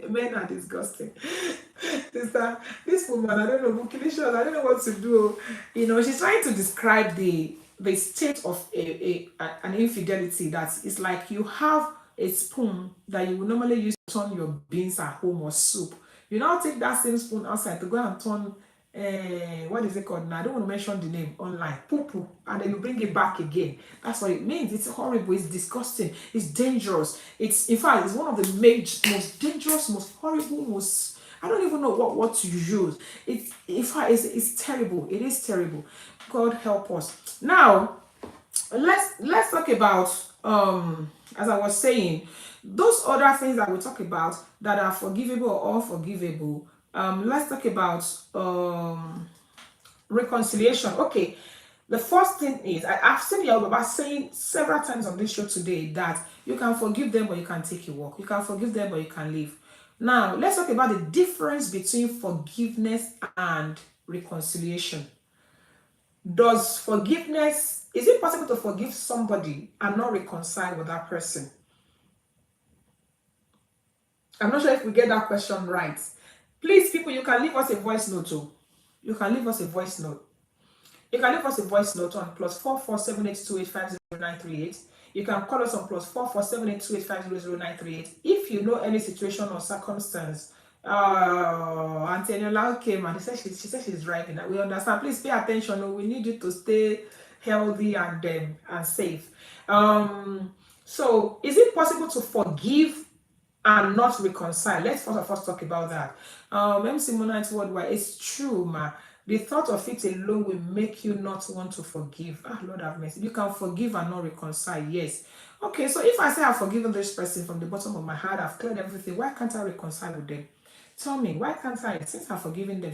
Speaker 2: Men are disgusting. This woman, I don't know, I don't know what to do. You know, she's trying to describe the state of an infidelity that is like you have a spoon that you would normally use to turn your beans at home or soup. You now take that same spoon outside to go and turn what is it called now? I don't want to mention the name online. Poo poo, and then you bring it back again. That's what it means. It's horrible. It's disgusting. It's dangerous. It's in fact, it's one of the most dangerous, most horrible, most I don't even know what to use. It's in fact, it's terrible. It is terrible. God help us. Now, let's talk about as I was saying, those other things that we talk about that are forgivable or unforgivable. Let's talk about reconciliation. Okay, the first thing is I've seen your Baba saying several times on this show today that you can forgive them but you can take your walk. You can forgive them but you can leave. Now let's talk about the difference between forgiveness and reconciliation. Is it possible to forgive somebody and not reconcile with that person? I'm not sure if we get that question right. Please, people, you can leave us a voice note too. You can leave us a voice note. You can leave us a voice note on +447828500938. You can call us on +447828500938. If you know any situation or circumstance, Auntie Eniola came and she said she's driving. We understand. Please pay attention. We need you to stay healthy and safe. So, is it possible to forgive and not reconcile? Let's first of all talk about that. MC Monite Worldwide, it's true, ma. The thought of it alone will make you not want to forgive. Lord have mercy. You can forgive and not reconcile, yes. Okay, so if I say I've forgiven this person from the bottom of my heart, I've cleared everything, why can't I reconcile with them? Tell me, why can't I, since I've forgiven them,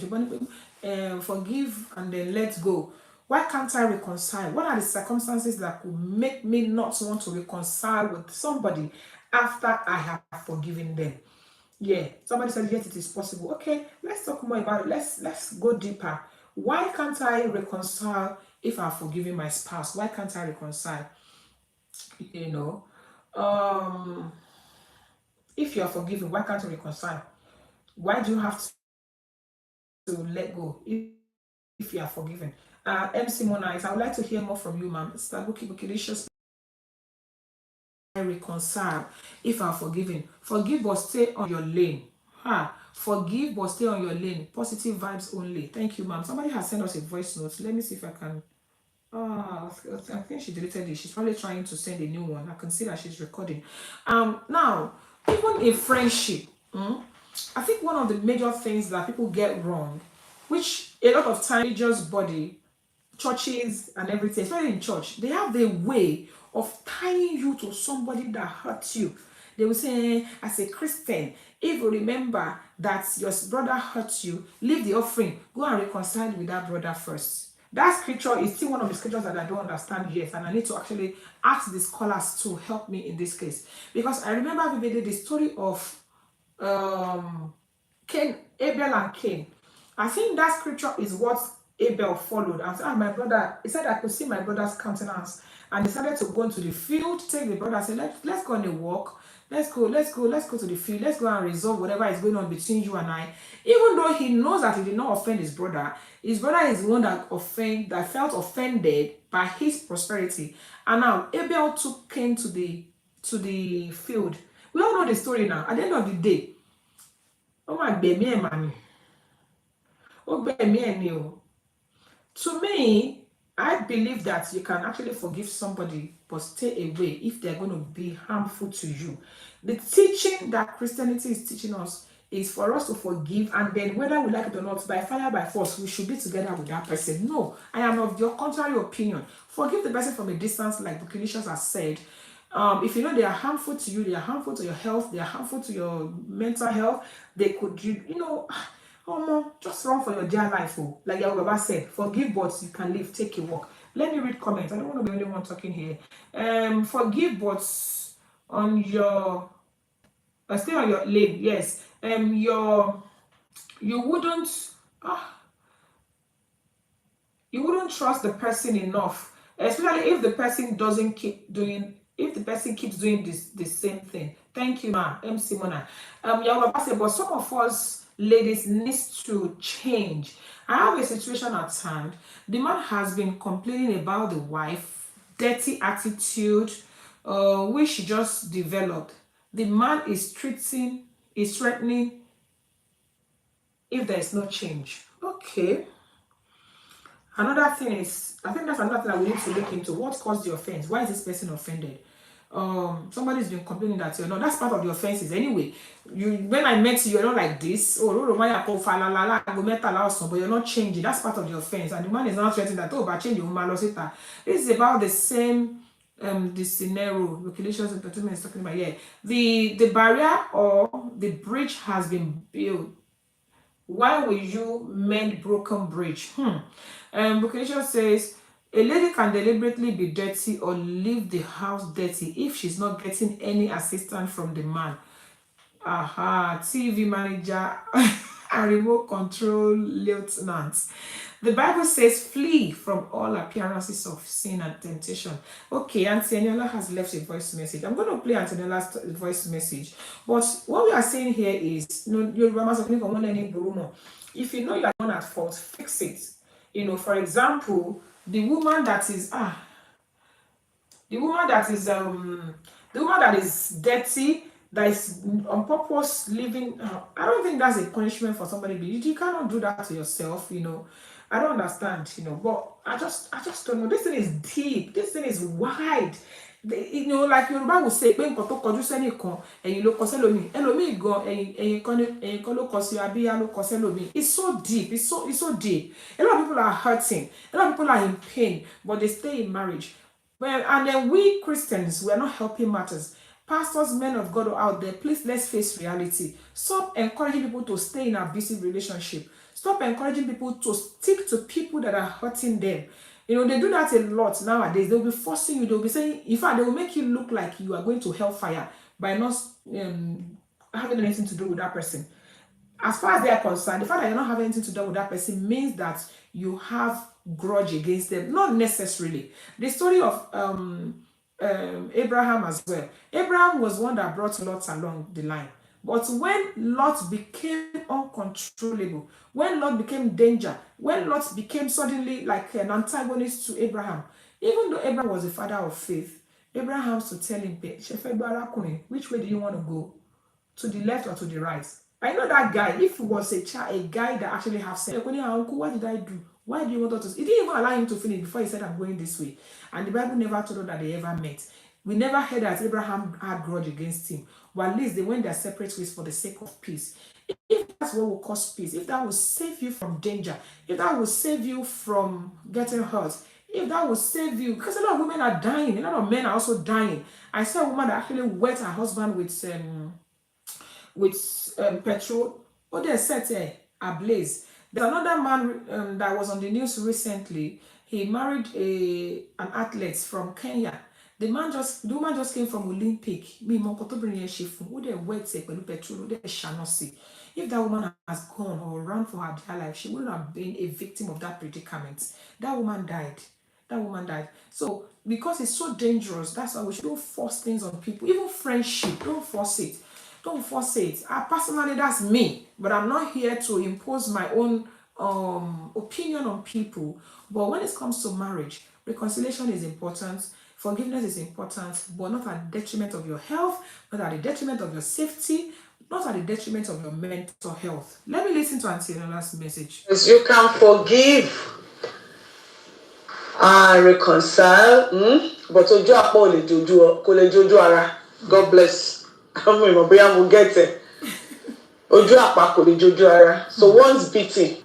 Speaker 2: forgive and then let go? Why can't I reconcile? What are the circumstances that could make me not want to reconcile with somebody after I have forgiven them? Yeah, somebody said yes, it is possible. Okay, let's talk more about it. Let's go deeper. Why can't I reconcile if I've forgiven my spouse? Why can't I reconcile? You know, if you are forgiven, why can't you reconcile? Why do you have to let go if you are forgiven? MC Monize, I would like to hear more from you, ma'am. I reconcile if I'm forgiven. Forgive but stay on your lane. Forgive but stay on your lane. Positive vibes only. Thank you, ma'am. Somebody has sent us a voice note. Let me see if I can. I think she deleted it. She's probably trying to send a new one. I can see that she's recording. Now, even in friendship, I think one of the major things that people get wrong, which a lot of time religious body, churches and everything, especially in church, they have the way of tying you to somebody that hurts you. They will say, as a Christian, if you remember that your brother hurts you, leave the offering, go and reconcile with that brother first. That scripture is still one of the scriptures that I don't understand yet, and I need to actually ask the scholars to help me in this case. Because I remember vividly the story of Abel and Cain. I think that scripture is what Abel followed and said, my brother, he said I could see my brother's countenance, and decided to go into the field, take the brother and say, let's go on a walk. Let's go to the field. Let's go and resolve whatever is going on between you and I. Even though he knows that he did not offend his brother is the one that felt offended by his prosperity. And now Abel took Cain to the field. We all know the story now. At the end of the day, oh my baby, man. Oh baby, to me, I believe that you can actually forgive somebody but stay away if they're going to be harmful to you. The teaching that Christianity is teaching us is for us to forgive, and then whether we like it or not, by fire, by force, we should be together with that person. No, I am of your contrary opinion. Forgive the person from a distance, like the clinicians have said. If you know they are harmful to you, they are harmful to your health, they are harmful to your mental health, they could, just run for your dear life. Oh. Like your Baba said, forgive but you can live, take a walk. Let me read comments. I don't want to be the only one talking here. Forgive but on your, stay on your lane, yes. You wouldn't, you wouldn't trust the person enough, especially if the person doesn't keep doing, if the person keeps doing the same thing. Thank you, ma. MC Mona. Yeah, but some of us ladies needs to change. I have a situation at hand. The man has been complaining about the wife, dirty attitude, which she just developed. The man is threatening if there is no change. Okay. Another thing is, I think that's another thing that we need to look into. What caused the offense? Why is this person offended? Somebody's been complaining that you're not. That's part of the offenses anyway. When I met you, you're not like this. Oh, but you're not changing. That's part of the offense. And the man is not threatening that. Oh, but change your woman. This is about the same. The scenario, regulations, entertainment is talking about. Yeah, the barrier or the bridge has been built. Why will you mend broken bridge? Vocation says a lady can deliberately be dirty or leave the house dirty if she's not getting any assistance from the man. TV manager and remote control lieutenant. The Bible says, flee from all appearances of sin and temptation. Okay, Auntie Eniola has left a voice message. I'm going to play Auntie Eniola's voice message. But what we are saying here is, if you know you are not at fault, fix it. For example, the woman that is dirty, that is on purpose living. I don't think that's a punishment for somebody. You cannot do that to yourself. I don't understand. But I just don't know. This thing is deep. This thing is wide. Like Yoruba will say, when koto koju seni kan, eyin lo kose lomi. Elomi gan, eyin kan lo kose abiya lo kose lomi. It's so deep. It's so deep. A lot of people are hurting. A lot of people are in pain, but they stay in marriage. Well, and then we Christians, we are not helping matters. Pastors, men of God are out there. Please, let's face reality. Stop encouraging people to stay in an abusive relationship. Stop encouraging people to stick to people that are hurting them. They do that a lot nowadays. They'll be forcing you. They'll be saying, in fact, they will make you look like you are going to hellfire by not having anything to do with that person. As far as they are concerned, the fact that you're not having anything to do with that person means that you have grudge against them. Not necessarily. The story of Abraham as well. Abraham was one that brought Lot along the line. But when Lot became uncontrollable, when Lot became danger, when Lot became suddenly like an antagonist to Abraham, even though Abraham was the father of faith, Abraham has to tell him, which way do you want to go? To the left or to the right? I know that guy, if he was a guy that actually has said, uncle, what did I do? Why do you want us to? He didn't even allow him to finish before he said, I'm going this way. And the Bible never told us that they ever met. We never heard that Abraham had grudge against him. But at least they went their separate ways for the sake of peace. If that's what will cause peace, if that will save you from danger, if that will save you from getting hurt, if that will save you, because a lot of women are dying, a lot of men are also dying. I saw a woman that actually wet her husband with petrol. Oh, they set ablaze. There's another man that was on the news recently. He married an athlete from Kenya. The woman just came from Olympic. Me, mon koto bring shifu. Who they wet pelu petrol? They shall not see. If that woman has gone or run for her dear life, she wouldn't have been a victim of that predicament. That woman died. So because it's so dangerous, that's why we shouldn't force things on people. Even friendship, don't force it. Personally, that's me, but I'm not here to impose my own opinion on people. But when it comes to marriage, reconciliation is important, forgiveness is important, but not at the detriment of your health, not at the detriment of your safety, not at the detriment of your mental health. Let me listen to Auntie Enola's message.
Speaker 3: You can forgive and reconcile, but ojú àpá ò lè jojú ara. God bless. We'll get it. Ojú àpá kò lè jojú ara. So once beaten,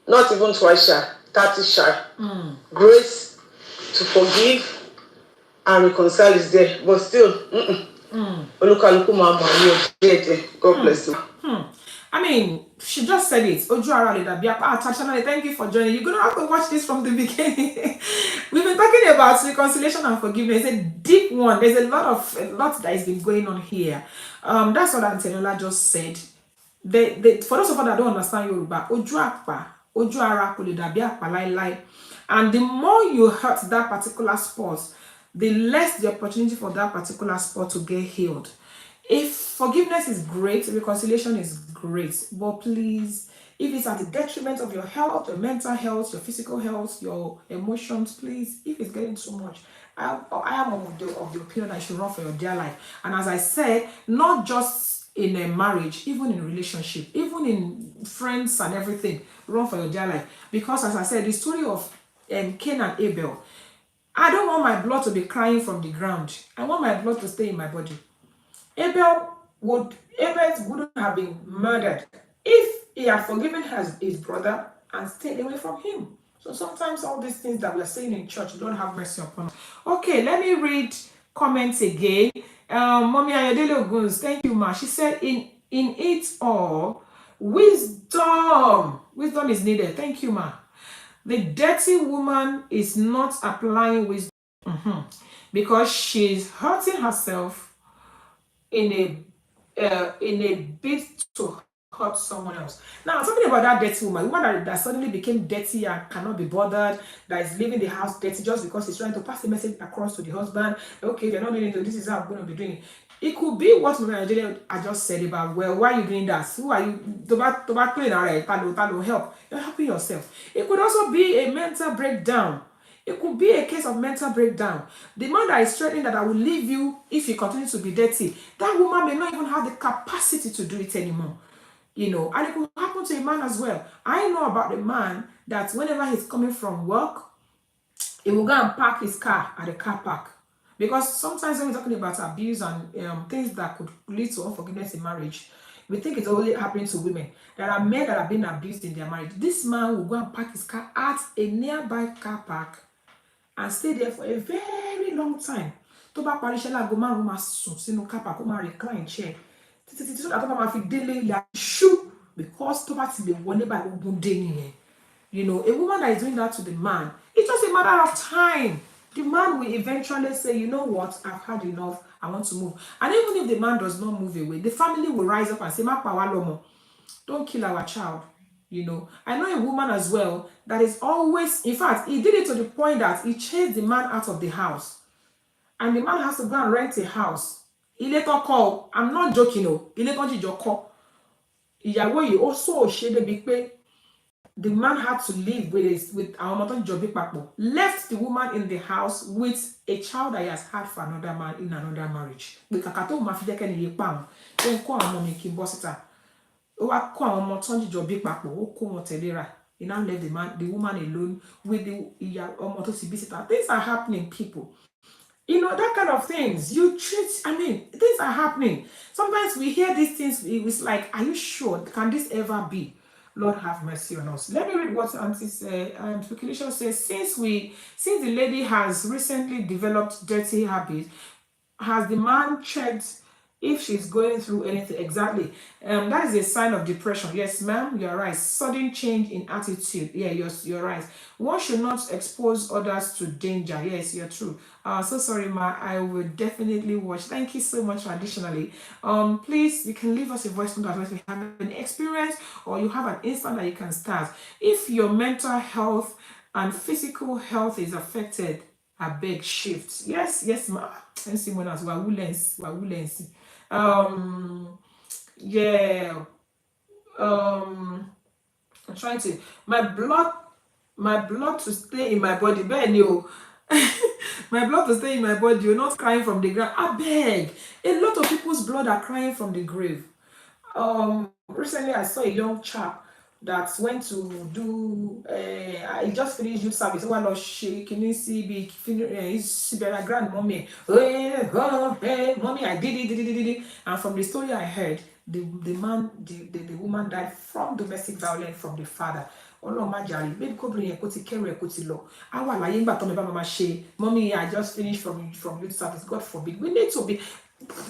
Speaker 3: not even twice shy, 30 shy. Grace to forgive and reconcile is there, but still, Olukaluku ma mo ni God bless you.
Speaker 2: I mean, she just said it. Tachana, thank you for joining. You're gonna have to watch this from the beginning. We've been talking about reconciliation and forgiveness. It's a deep one. There's a lot that has been going on here. That's what Anteniola just said. For those of us that don't understand Yoruba, ojú ara kò lè dàbí àpá láíláí. And the more you hurt that particular spot, the less the opportunity for that particular spot to get healed. If forgiveness is great, reconciliation is great, but please, if it's at the detriment of your health, your mental health, your physical health, your emotions, please, if it's getting too much, I am of the opinion that you should run for your dear life. And as I said, not just in a marriage, even in relationship, even in friends and everything, run for your dear life. Because as I said, the story of Cain and Abel, I don't want my blood to be crying from the ground. I want my blood to stay in my body. Abel wouldn't have been murdered if he had forgiven his brother and stayed away from him. So sometimes all these things that we're saying in church, don't have mercy upon us. Okay, let me read comments again. Mommy Ayodele Oguns, thank you, ma. She said, in it all, wisdom is needed. Thank you, ma. The dirty woman is not applying wisdom because she's hurting herself in a bid to hurt someone else. Now, talking about that dirty woman that suddenly became dirty and cannot be bothered, that is leaving the house dirty just because he's trying to pass the message across to the husband. Okay, they're not doing it, this is how I'm going to be doing it. It could be what I just said about, well, why are you doing that? Who are you? Help. You're helping yourself. It could also be a mental breakdown. It could be a case of mental breakdown. The man that is threatening that I will leave you if you continue to be dirty, that woman may not even have the capacity to do it anymore. And it could happen to a man as well. I know about the man that whenever he's coming from work, he will go and park his car at the car park. Because sometimes when we're talking about abuse and things that could lead to unforgiveness in marriage, we think it's only happening to women. There are men that have been abused in their marriage. This man will go and park his car at a nearby car park and stay there for a very long time. Tó bá parí iṣẹ́ láago márùn-ún máa sùn sínú car park, ó máa recline chair. Títí tó bá máa fi délé ilé ṣú because tó bá ti lè wọlé báyìí ogun dé nìyẹn. A woman that is doing that to the man, it's just a matter of time. The man will eventually say, you know what, I've had enough, I want to move. And even if the man does not move away, the family will rise up and say, don't kill our child. I know a woman as well that is always, in fact, he did it to the point that he chased the man out of the house. And the man has to go and rent a house. He later called, I'm not joking, he later called. Ìyàwó also shaded big pay. The man had to leave with our mother Jobi Papo, left the woman in the house with a child that he has had for another man in another marriage. He now left the woman alone with the things are happening, people. That kind of things. Things are happening. Sometimes we hear these things, it's like, are you sure? Can this ever be? Lord have mercy on us. Let me read what Auntie said. Speculation says, since the lady has recently developed dirty habits, has the man checked if she's going through anything? Exactly. That is a sign of depression. Yes, ma'am, you're right. Sudden change in attitude. Yeah, you're right. One should not expose others to danger. Yes, you're true. So sorry, ma. I will definitely watch. Thank you so much. Additionally, please, you can leave us a voice note if you have an experience or you have an instant that you can start. If your mental health and physical health is affected, I beg shift. Yes, ma. And Simon as well. Yeah. I'm trying to my blood to stay in my body. Ben, you my blood to stay in my body. You're not crying from the ground. I beg. A lot of people's blood are crying from the grave. Recently I saw a young chap that went to do I just finished youth service. One of shaking CB his grand mommy. Mommy, I did it. And from the story I heard, the woman died from domestic violence from the father. Ọlọ́run má jàre baby kóbìnrin yẹn kó ti kẹ́rù ẹ̀ kó ti lọ á wà láyé ńgbà tó mi bá máa ṣe mommy I just finished from youth service, God forbid. We need to be,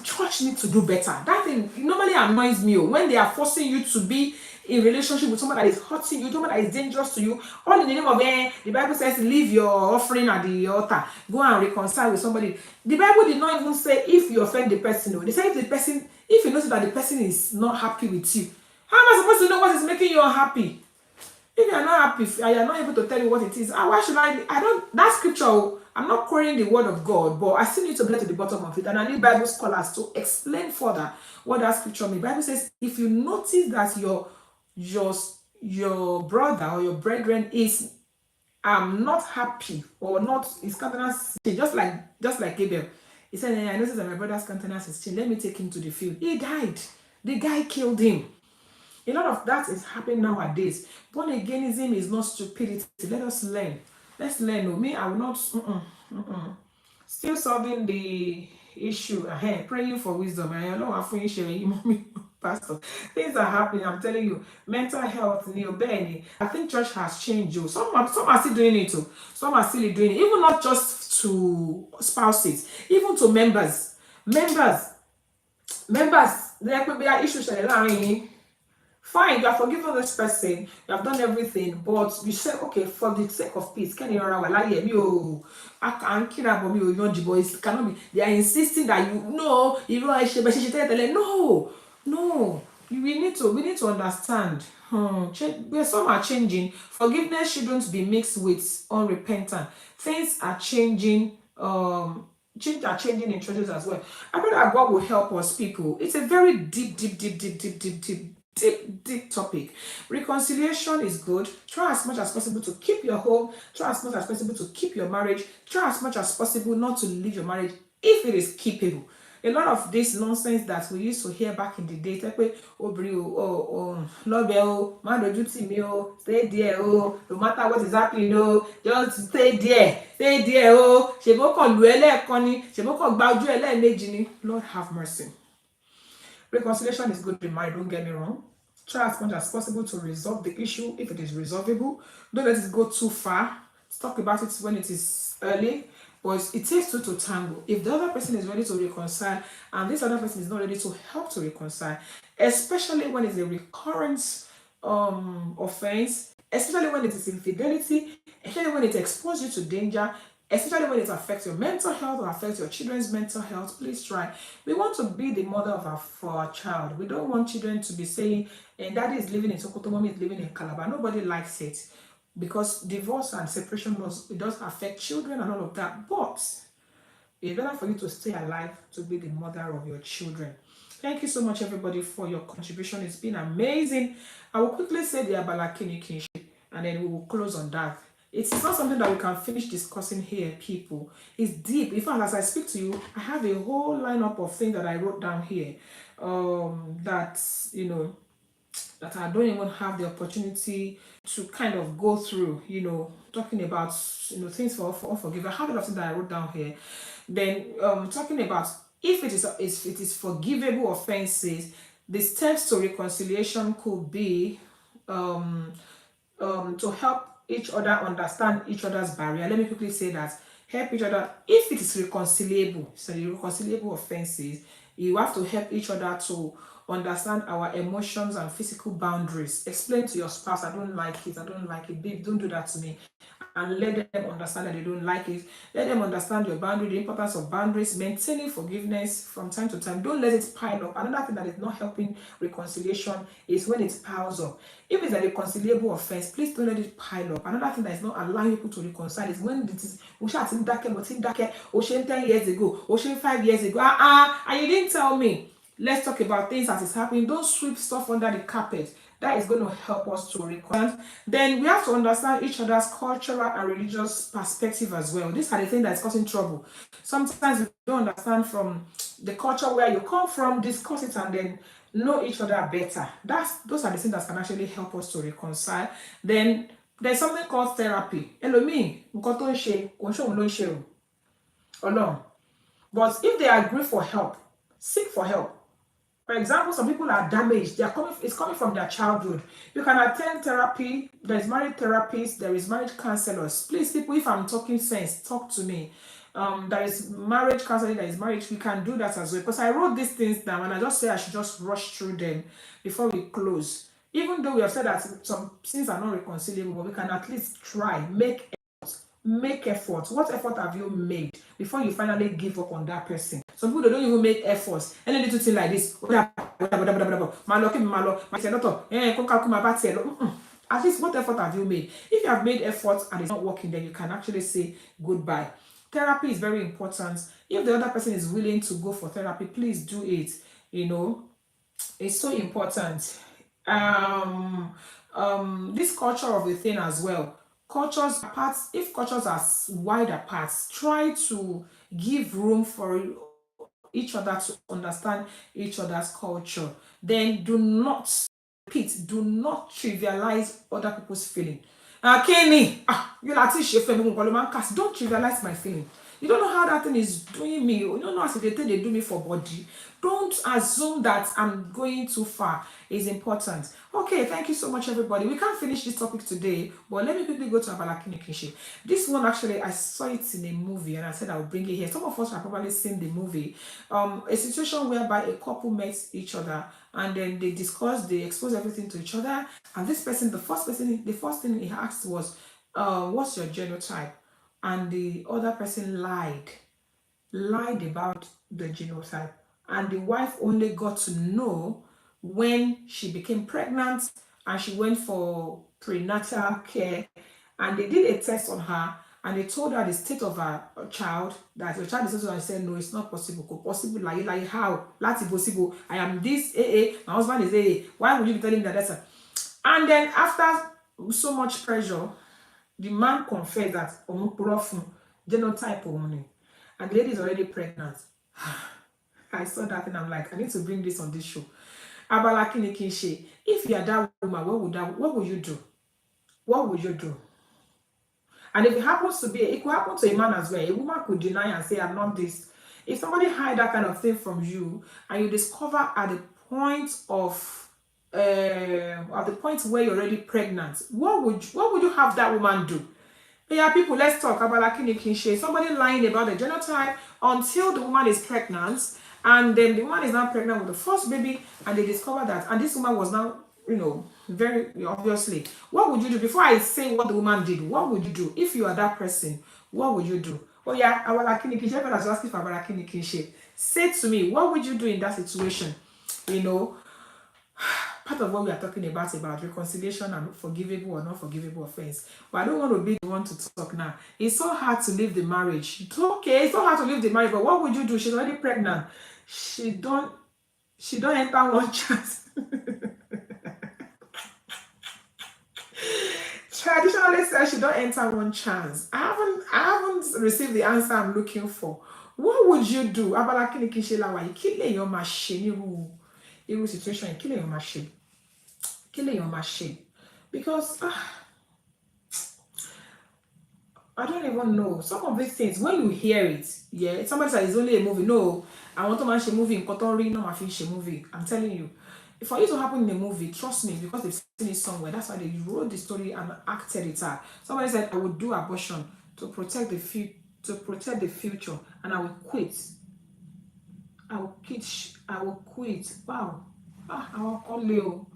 Speaker 2: church need to do better. That thing normally annoys me when they are forcing you to be in relationship with someone that is hurting you, someone that is dangerous to you, all in the name of the Bible says leave your offering at the altar, go and reconcile with somebody. The Bible did not even say if you offend the person. No, they say if you notice that the person is not happy with you, how am I supposed to know what is making you unhappy? If you are not happy, if I am not able to tell you what it is, why should I don't, that scripture, I'm not quoting the word of God, but I still need to get to the bottom of it, and I need Bible scholars to explain further what that scripture means. Bible says if you notice that your brother or your brethren is not happy or not, his countenance just like Gabriel, he said, I noticed that my brother's countenance is changed, let me take him to the field. He died. The guy killed him. A lot of that is happening nowadays. Born againism is not stupidity. Let us learn. Let's learn. No, me, I will not. Still solving the issue. Praying for wisdom. I don't have to share mommy, pastor. Things are happening. I'm telling you. Mental health, Benny. I think church has changed. You. Some are still doing it too. Some are still doing it. Even not just to spouses, even to members. There could be an issue. Fine, you have forgiven this person, you have done everything, but you say, okay, for the sake of peace, can you I can't kill about me or not the boys cannot be. They are insisting that no, we need to understand. Some are changing. Forgiveness shouldn't be mixed with unrepentant. Things are changing. Change are changing in churches as well. I pray that God will help us, people. It's a very deep topic. Reconciliation is good. Try as much as possible to keep your home. Try as much as possible to keep your marriage. Try as much as possible not to leave your marriage if it is keepable. A lot of this nonsense that we used to hear back in the day, stay there, no matter what is happening, just stay there, Lord have mercy. Reconciliation is good in mind, don't get me wrong. Try as much as possible to resolve the issue if it is resolvable. Don't let it go too far. Talk about it when it is early. But it takes two to tango. If the other person is ready to reconcile and this other person is not ready to help to reconcile, especially when it's a recurrent offense, especially when it is infidelity, especially when it exposes you to danger, especially when it affects your mental health or affects your children's mental health, please try. We want to be the mother for our child. We don't want children to be saying, and daddy is living in Sokoto, mommy is living in Calabar. Nobody likes it. Because divorce and separation it does affect children and all of that. But it's better for you to stay alive to be the mother of your children. Thank you so much, everybody, for your contribution. It's been amazing. I will quickly say the Abalakini kinship, and then we will close on that. It's not something that we can finish discussing here, people. It's deep. In fact, as I speak to you, I have a whole lineup of things that I wrote down here that I don't even have the opportunity to kind of go through, talking about, things for forgiveness. I have a lot of things that I wrote down here. Then talking about if it is forgivable offenses, the steps to reconciliation could be to help each other understand each other's barrier. Let me quickly say that. Help each other. If it is reconcilable, so the reconcilable offenses, you have to help each other to understand our emotions and physical boundaries. Explain to your spouse, I don't like it, babe, don't do that to me. And let them understand that they don't like it. Let them understand your boundary, the importance of boundaries, maintaining forgiveness from time to time. Don't let it pile up. Another thing that is not helping reconciliation is when it piles up. If it's a reconcilable offense, please don't let it pile up. Another thing that is not allowing people to reconcile is when it is 10 years ago, 5 years ago, and you didn't tell me. Let's talk about things as it's happening. Don't sweep stuff under the carpet. That is going to help us to reconcile. Then we have to understand each other's cultural and religious perspective as well. These are the things that is causing trouble. Sometimes we don't understand from the culture where you come from, discuss it, and then know each other better. Those are the things that can actually help us to reconcile. Then there's something called therapy. But if they agree for help, seek for help. For example, some people are damaged. It's coming from their childhood. You can attend therapy. There's marriage therapists. There is marriage counselors. Please, people, if I'm talking sense, talk to me. There is marriage counseling. There is marriage. We can do that as well. Because I wrote these things down, and I just say I should just rush through them before we close. Even though we have said that some things are not reconcilable, but we can at least try, make effort. What effort have you made before you finally give up on that person? Some people, they don't even make efforts. Any little thing like this, at least what effort have you made? If you have made efforts and it's not working, then you can actually say goodbye. Therapy is very important. If the other person is willing to go for therapy, please do it. You know, it's so important. This culture of a thing as well. Cultures apart, if cultures are wide apart, try to give room for each other to understand each other's culture. Then do not repeat, do not trivialize other people's feeling. Kenny, you like to share don't trivialize my feeling. You don't know how that thing is doing me. You don't know how they think they do me for body. Don't assume that I'm going too far. It's important. Okay, thank you so much, everybody. We can't finish this topic today, but let me quickly go to Abalakini Kishi. This one, actually, I saw it in a movie, and I said I would bring it here. Some of us have probably seen the movie. A situation whereby a couple met each other, and then they discussed, they exposed everything to each other. And this person, the first thing he asked was, "What's your genotype?" And the other person lied about the genotype, and the wife only got to know when she became pregnant and she went for prenatal care, and they did a test on her, and they told her the state of her child, that your child is also, and said no, it's not possible. Possible, like how? That's possible. I am this AA, my husband is AA. Why would you be telling me that? That's a... And then after so much pressure, the man confessed that genotype only, and the lady is already pregnant. I saw that and I'm like, I need to bring this on this show. Abalakini Kinshe, if you are that woman, what would you do? What would you do? And if it happens to be, it could happen to a man as well. A woman could deny and say, I'm not this. If somebody hide that kind of thing from you, and you discover at the point where you're already pregnant, what would you have that woman do? Yeah, people, let's talk about Lakini Kinshe. Somebody lying about the genotype until the woman is pregnant, and then the woman is now pregnant with the first baby, and they discover that, and this woman was now, very obviously. What would you do? Before I say what the woman did, what would you do if you are that person? What would you do? Oh yeah, our Lakini Kinshe, everyone is asking for our Lakini Kinshe. Say to me, what would you do in that situation? Part of what we are talking about reconciliation and forgivable or not forgivable offense. But I don't want to be the one to talk now. It's so hard to leave the marriage. It's okay, it's so hard to leave the marriage, but what would you do? She's already pregnant. She don't enter one chance. Traditionally says she don't enter one chance. I haven't received the answer I'm looking for. What would you do? Abalakini Kishelawa, you kill your machine. Irú situation yìí, kí lèèyàn máa ṣe because I don't even know some of these things. When you hear it, yeah, somebody says it's only a movie. No, I want to match a movie in Kotori, no my finish a movie. I'm telling you, for it to happen in a movie, trust me, because they've seen it somewhere. That's why they wrote the story and acted it out. Somebody said I would do abortion to protect the future, and I will quit. I will quit. Wow. I will call you.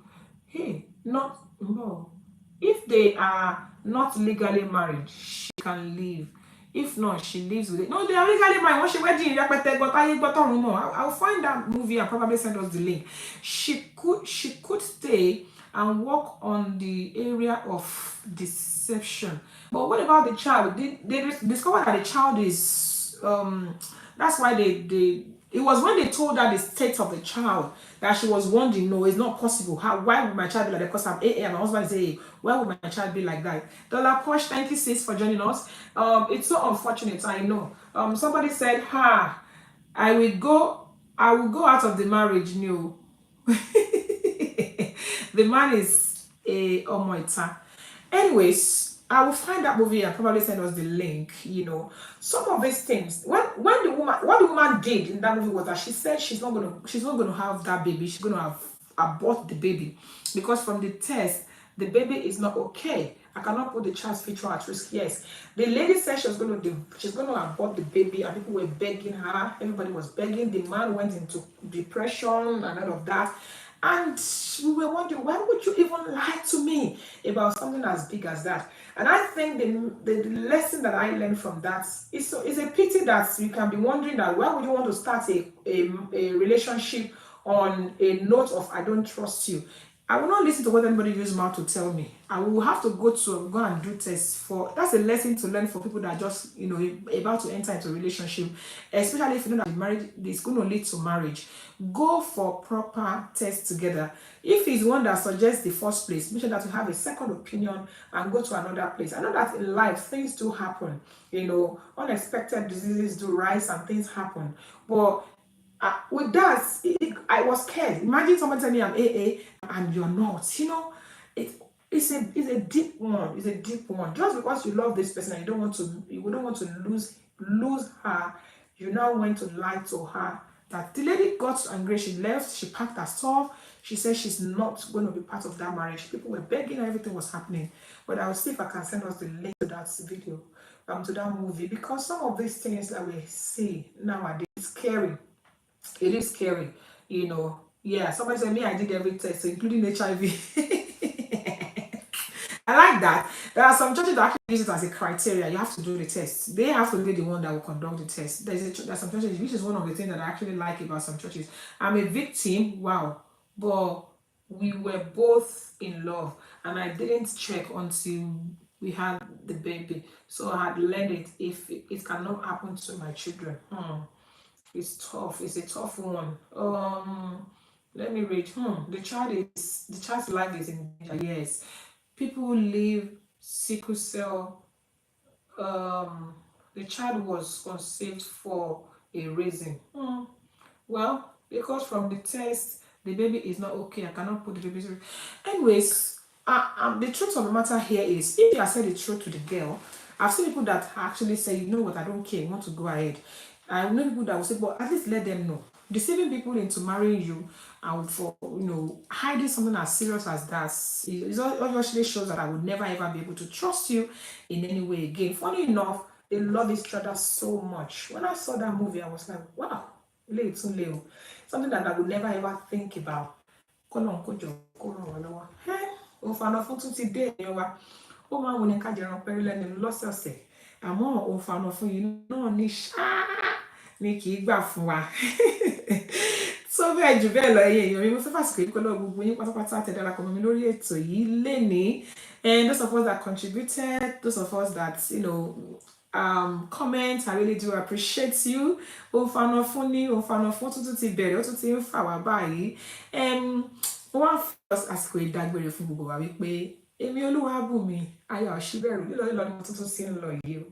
Speaker 2: Hey, not no. If they are not legally married, she can leave. If not, she lives with it. No, they are legally married. Once she wedding, I'll find that movie and probably send us the link. She could stay and work on the area of deception. But what about the child? They discovered that the child is that's why it was when they told her the state of the child that she was wondering, no, it's not possible. Why would my child be like that? Because I'm AA and my husband is AA. Why would my child be like that? Dollar Posh, thank you, sis, for joining us. It's so unfortunate, I know. Somebody said, I will go out of the marriage new. The man is a Omoita. Anyways, I will find that movie and probably send us the link. Some of these things. When the woman, what the woman did in that movie was that she said she's not gonna have that baby. She's gonna have abort the baby because from the test the baby is not okay. I cannot put the child's future at risk. Yes, the lady said she's gonna abort the baby, and people were begging her. Everybody was begging. The man went into depression and all of that. And we were wondering, why would you even lie to me about something as big as that? And I think the lesson that I learned from that is a pity that you can be wondering that why would you want to start a relationship on a note of I don't trust you. I will not listen to what anybody use mouth to tell me. I will have to go and do tests for. That's a lesson to learn for people that are just about to enter into a relationship, especially if you know that the marriage is going to lead to marriage. Go for proper tests together. If it's one that suggests the first place, make sure that you have a second opinion and go to another place. I know that in life things do happen. Unexpected diseases do rise and things happen, but with that, I was scared. Imagine someone telling me I'm AA and you're not. It, it's a deep one. It's a deep one. Just because you love this person and you don't want to lose her, you now went to lie to her. That the lady got angry. She left. She packed her stuff. She said she's not going to be part of that marriage. People were begging her. Everything was happening. But I will see if I can send us the link to that video, to that movie, because some of these things that we see nowadays is scary. It is scary, Yeah, somebody said me, I did every test, including HIV. I like that. There are some churches that actually use it as a criteria. You have to do the test. They have to be the one that will conduct the test. There's some churches, which is one of the things that I actually like about some churches. I'm a victim, wow, but we were both in love, and I didn't check until we had the baby. So I had learned it. If it cannot happen to my children. It's tough. It's a tough one. Let me read. The child's life is in danger. Yes, people live sickle cell. The child was conceived for a reason. Well, because from the test, the baby is not okay. I cannot put the baby through. Anyways, the truth of the matter here is, if I said the truth to the girl, I've seen people that actually say, you know what, I don't care, I want to go ahead. I know people that will say, but at least let them know. Deceiving people into marrying you and for hiding something as serious as that, it obviously shows that I would never ever be able to trust you in any way again. Funny enough, they love each other so much. When I saw that movie, I was like, wow, something that I would never ever think about. Òǹfààná fún tún ti dé èèyàn wa, ó máa ń wọlé ká jẹran pẹ́rí lẹ́nu lọ́sọ̀ọ̀sẹ̀, àmọ́ òǹfààná fún yìí náà ní ṣáá ni kì í gbà fún wa. So bẹ́ẹ̀ jù bẹ́ẹ̀ lọ ẹ̀yin èèyàn mi, mo fẹ́ fàsìkò yìí pẹ̀lú gbogbo yín pátápátá tẹ́ darapọ̀ mọ́ mi lórí ètò yìí lénìí, and those of us that contributed, those of us that comment, I really do appreciate you. Òǹfààná fún ní òǹfààná fún tuntun ti bẹ̀rẹ̀, ó tún ti ń fà wá báyìí. Wọ́n first àsìkò ìdágbére fún gbogbo wa wípé èmi Olúwabùnmi Ayọ̀ Òṣìbẹ̀rù lílọ ni mo tuntun sí ń lọ yìí o.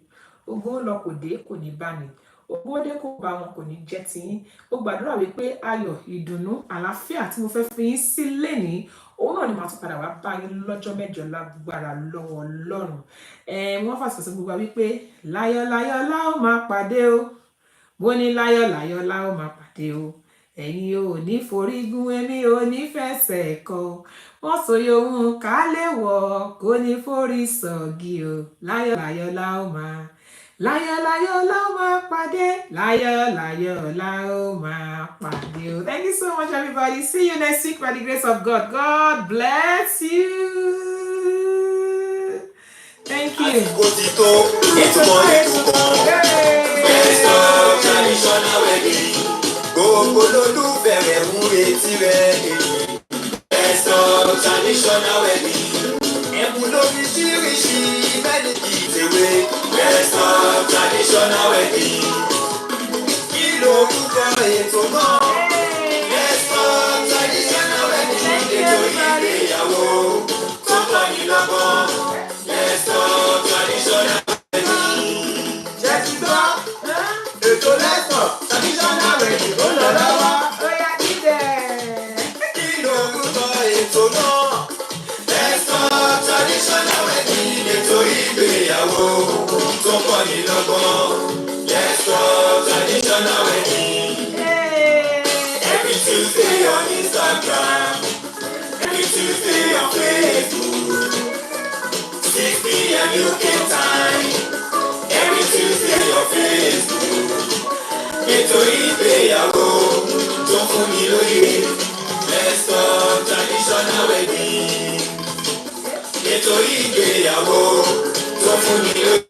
Speaker 2: Ogun lọ kò dé kò ní bá ní. Ogun ó dé kò bá wọn kò ní jẹ́ tiyín. Ó gbàdúrà wípé ayọ̀, ìdùnnú, àlàáfíà tí mo fẹ́ fi yín sí lénìí, òun náà ni màá tún padà wá bá yín lọ́jọ́ mẹ́jọ lágbára lọ́wọ́ Ọlọ́run. Wọ́n fàṣẹ sọ gbogbo wa wípé láyọ̀ láyọ̀ la ó máa pàdé o. Mo ní láyọ̀ láyọ̀ la ó máa pàdé o. Ẹ̀yin ò ní forí gún, èmi ò ní fẹsẹ̀ kọ. Wọ́n sòye ohun ká lè wọ̀ kó ní forí sọ̀gì o. Láyọ̀ láyọ̀ la ó máa. Láyọ̀ láyọ̀ la ó máa pàdé. Láyọ̀ láyọ̀ la ó máa pàdé o. Thank you so much, everybody. See you next week by the grace of God. God bless you. Thank you.
Speaker 1: Gbogbo lólùfẹ́ rẹ̀ ń retí rẹ̀ èyí. Ẹ̀sọ́ traditional wedding. Ẹ̀bùn lóríṣiríṣi mẹ́ni kì í tèwé. Ẹ̀sọ́ traditional wedding. Kí lorúkọ ètò náà? Ẹ̀sọ́ traditional wedding. Ètò ìgbéyàwó tó kọ́ ni lọ́gbọ́n. Ẹ̀sọ́ traditional wedding. Jẹ́ ti gbọ́. Ètò lẹ́sọ̀ traditional wedding ó lọ lọ́wọ́.
Speaker 2: Ó yá dídẹ̀.
Speaker 1: Kí lorúkọ ètò náà? Ẹ̀sọ́ traditional wedding ètò yìí. ìgbéyàwó tó kọ́ ní lọ́gbọ́n. Let's talk traditional wedding. Every Tuesday on Instagram, every Tuesday on Facebook, 6 p.m. UK time. Every Tuesday on Facebook. Ètò ìgbéyàwó tó fún mi lóye. Let's talk traditional wedding. Ètò ìgbéyàwó tó fún mi lóye.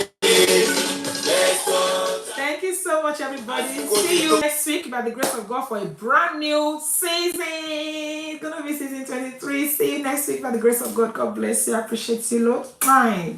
Speaker 1: Let's talk.
Speaker 2: Thank you so much, everybody. See you next week by the grace of God for a brand new season. It's gonna be season 23. See you next week by the grace of God. God bless you. I appreciate you, Lord. Bye.